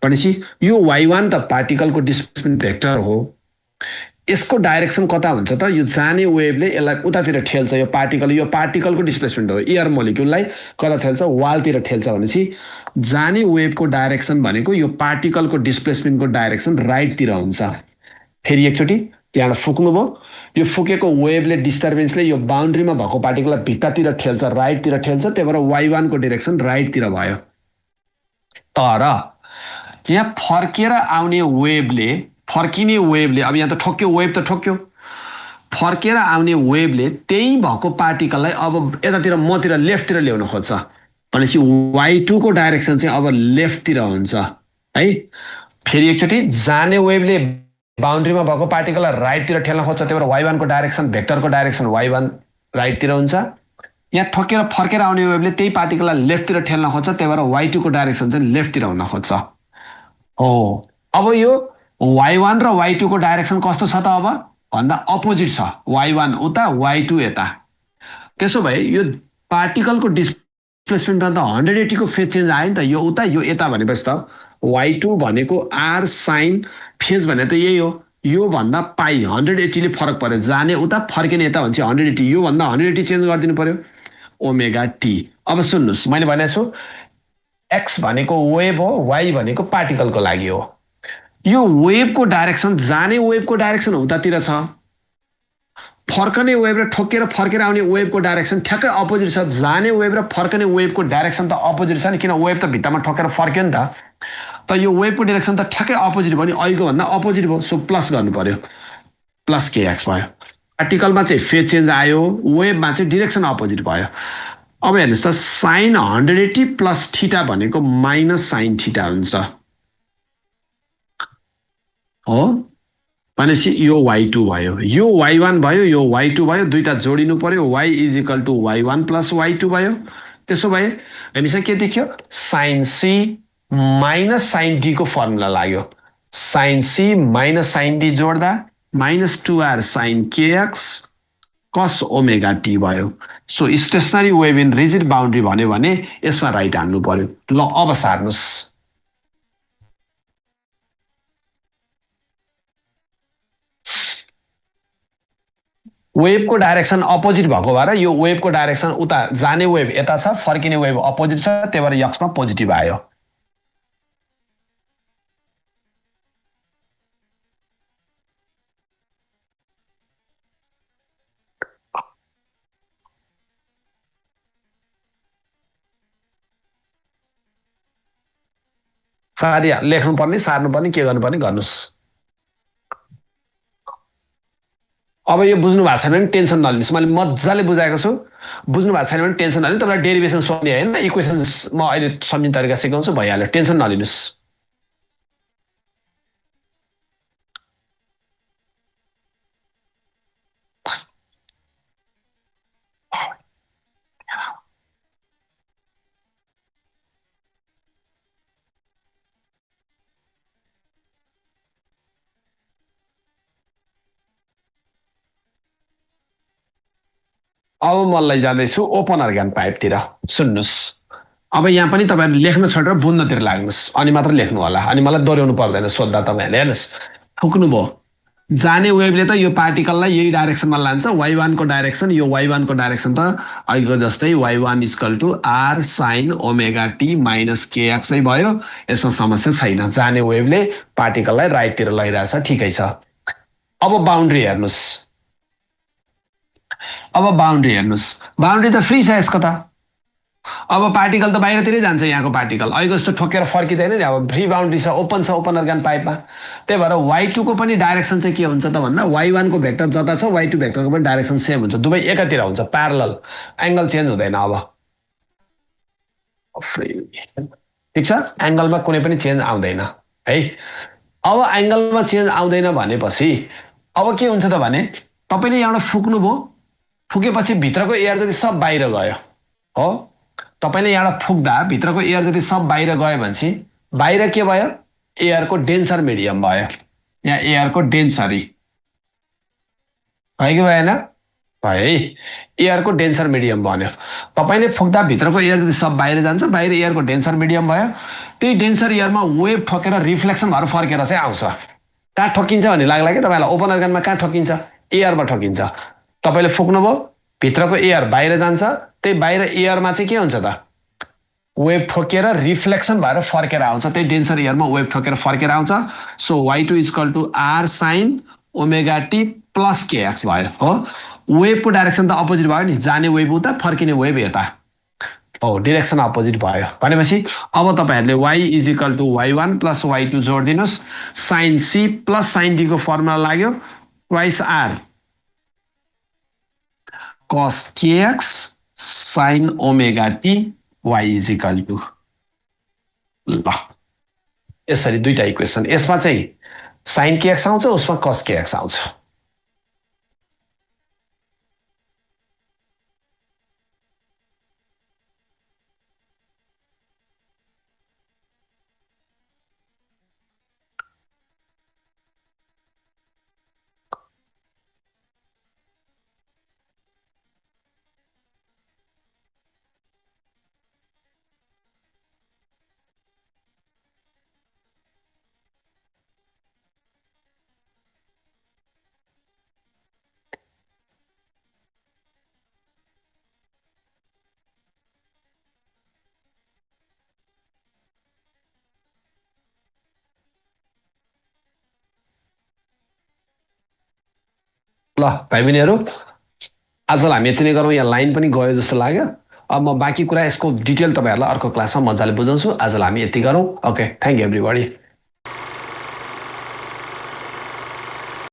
भनेपछि यो y1 त पार्टिकलको डिस्प्लेसमेन्ट भेक्टर हो। यसको डाइरेक्सन कता हुन्छ त? यो जाने वेभले यसलाई उतातिर ठेल्छ, यो पार्टिकलको डिस्प्लेसमेन्ट हो, एयर मोलिकुललाई कता ठेल्छ? वालतिर ठेल्छ। भनेपछि जाने वेभको डाइरेक्सन भनेको यो पार्टिकलको डिस्प्लेसमेन्टको डाइरेक्सन राइटतिर हुन्छ। फेरि एकचोटि त्यहाँबाट फुक्नुभयो, यो फुकेको वेभले, डिस्टर्बेन्सले यो बााउन्ड्रीमा भएको पार्टिकललाई भित्तातिर ठेल्छ, राइटतिर ठेल्छ, त्यही भएर y1 को डिरेक्सन राइटतिर भयो। तर यहाँ फर्केर आउने वेभले, फर्किने वेभले, अब यहाँ त ठोक्यो, वेभ त ठोक्यो, फर्केर आउने वेभले त्यही भएको पार्टिकललाई अब यतातिर मतिर लेफ्टतिर ल्याउन खोज्छ भनेपछि y2 को डाइरेक्सन चाहिँ अब लेफ्टतिर हुन्छ है। फेरि एकचोटि, जाने वेभले बााउन्ड्रीमा भएको पार्टिकललाई राइटतिर ठेल्न खोज्छ, त्यही भएर y1 को डाइरेक्सन, भेक्टरको डाइरेक्सन y1 राइटतिर हुन्छ। यहाँ ठोकेर फर्केर आउने वेभले त्यही पार्टिकललाई लेफ्टतिर ठेल्न खोज्छ, त्यही भएर y2 को डाइरेक्सन चाहिँ लेफ्टतिर हुन खोज्छ हो। अब यो y1 र y2 को डाइरेक्सन कस्तो छ त? अब भन्दा अपोजिट छ, y1 उता, y2 यता। त्यसो भए यो पार्टिकलको डिस्प्लेसमेन्टमा त 180 को फेज चेन्ज आयो नि त, यो उता यो यता भनेपछि त y2 भनेको आर साइन फेज भने त यही हो, यो भन्दा पाई 180 ले फरक पर्यो, जाने उता फर्किने यता भन्छ 180, यो भन्दा 180 चेन्ज गरिदिनु पर्यो, ओमेगा टी। अब सुन्नुहोस्, मैले भनेको छु एक्स भनेको वेभ हो, y भनेको पार्टिकलको लागि हो। यो वेभको डाइरेक्सन, जाने वेभको डाइरेक्सन उतातिर छ, फर्कने वेभ र ठोकेर फर्केर आउने वेभको डाइरेक्सन ठ्याक्कै अपोजिट छ। जाने वेभ र फर्कने वेभको डाइरेक्सन त अपोजिट छ नि, किन? वेभ त भित्तामा ठोकेर फर्क्यो नि त। त यो वेभको डाइरेक्सन त ठ्याक्कै अपोजिट भयो नि, अहिलेको भन्दा अपोजिट भयो, सो प्लस गर्नु पर्यो, प्लस केएक्स भयो। पार्टिकलमा चाहिँ फेज चेन्ज आयो, वेभमा चाहिँ डिरेक्सन अपोजिट भयो। अब हेर्नुहोस् त, साइन 180 प्लस थीटा भनेको माइनस साइन थीटा हुन्छ हो। भनेपछि यो y2 भयो, यो y1 भयो, यो y2 भयो, दुईटा जोडिनु पर्यो, y is equal to y1 plus y2 भयो। त्यसो भए हामीसँग के देखियो? Sine C minus sine D को फर्मुला लाग्यो। Sine C minus sine D जोड्दा minus 2r sine kx cos omega t भयो। So stationary wave in rigid boundary भन्यो भने यसमा राइट हाल्नु पर्यो। ल अब सार्नुहोस्, वेभको डाइरेक्सन अपोजिट भएको भएर यो वेभको डाइरेक्सन उता, जाने वेभ यता छ, फर्किने वेभ अपोजिट छ, त्यही भएर यक्समा पोजिटिभ आयो। सारी लेख्नुपर्ने, सार्नुपर्ने, के गर्नुपर्ने गर्नुहोस्। अब यो बुझ्नु भएको छैन भने टेन्सन नलिनुहोस्, मैले मजाले बुझाएको छु। बुझ्नु भएको छैन भने टेन्सन नलिनु, तपाईँलाई डेरिभेसन सोध्ने होइन, इक्वेसन्स म अहिले सम्झिने तरिका सिकाउँछु, भइहाल्यो, टेन्सन नलिनुहोस्। अब म लैजाँदैछु ओपन अर्ग्यान पाइपतिर। सुन्नुहोस्, अब यहाँ पनि तपाईँहरूले लेख्न छोडेर बुझ्नतिर लाग्नुहोस्, अनि मात्र लेख्नु होला, अनि मलाई दोहोऱ्याउनु पर्दैन सोद्धा तपाईँहरूले। हेर्नुहोस्, फुक्नुभयो। जाने वेभले त यो पार्टिकललाई यही डाइरेक्सनमा लान्छ, वाइ वानको डाइरेक्सन, यो वाइ वानको डाइरेक्सन त अहिलेको जस्तै y one equal to are sine omega t minus केएक्सै भयो। यसमा समस्या छैन, जाने वेभले पार्टिकललाई राइटतिर लैरहेछ, ठिकै छ। अब बााउन्ड्री हेर्नुहोस्, अब बााउन्ड्री हेर्नुहोस्, बााउन्ड्री त फ्री छ यसको त। अब पार्टिकल त बाहिरतिरै जान्छ, यहाँको पार्टिकल अहिलेको जस्तो ठोकेर फर्किँदैन नि, अब फ्री बााउन्ड्री छ, ओपन अर्ग्यान पाइपमा। त्यही भएर वाइ टूको पनि डाइरेक्सन चाहिँ के हुन्छ त भन्दा वाइ वानको भेक्टर जता छ वाइ टू भेक्टरको पनि डाइरेक्सन सेम हुन्छ, दुवै एकातिर हुन्छ, प्यारलल, एङ्गल चेन्ज हुँदैन। अब फ्री, ठिक छ, एङ्गलमा कुनै पनि चेन्ज आउँदैन है। अब एङ्गलमा चेन्ज आउँदैन भनेपछि अब के हुन्छ त भने तपाईँले यहाँबाट फुक्नुभयो, फुकेपछि भित्रको एयर जति सब बाहिर गयो हो। तपाईँले यहाँबाट फुक्दा भित्रको एयर जति सब बाहिर गयो भनेपछि बाहिर के भयो, एयरको डेन्सर मिडियम भयो, यहाँ एयरको डेन्सरी भयो कि भएन, भयो है, एयरको डेन्सर मिडियम बन्यो। तपाईँले फुक्दा भित्रको एयर जति सब बाहिर जान्छ, बाहिर एयरको डेन्सर मिडियम भयो। त्यही डेन्सर एयरमा वेभ ठोकेर रिफ्लेक्सन भएर फर्केर चाहिँ आउँछ। कहाँ ठोकिन्छ भन्ने लाग्ला कि तपाईँलाई, ओपन अर्ग्यानमा कहाँ ठोकिन्छ, एयरमा ठोकिन्छ। तपाईँले फुक्नुभयो, भित्रको एयर बाहिर जान्छ, त्यही बाहिर एयरमा चाहिँ के हुन्छ त, वेभ ठोकेर रिफ्लेक्सन भएर फर्केर आउँछ, त्यही डेन्सर एयरमा वेभ ठोकेर फर्केर आउँछ। So y two equal to are sine omega t plus kx भयो हो। वेभको डाइरेक्सन त अपोजिट भयो नि, जाने वेभ उता फर्किने वेभ यता हो, डिरेक्सन अपोजिट भयो भनेपछि अब तपाईँहरूले y is equal to y one plus y two जोडिदिनुहोस्, साइन सी प्लस साइन डीको फर्मुला लाग्यो, twice R cos kx sine omega t y is equal to, ल यसरी दुईटा इक्वेसन, यसमा चाहिँ साइन केएक्स आउँछ, उसमा कस केएक्स आउँछ। ल भाइ बहिनीहरू, आजलाई हामी यति नै गरौँ, यहाँ लाइन पनि गयो जस्तो लाग्यो। अब म बाँकी कुरा यसको डिटेल तपाईँहरूलाई अर्को क्लासमा मजाले बुझाउँछु। आजलाई हामी यति गरौँ। Okay, thank you everybody.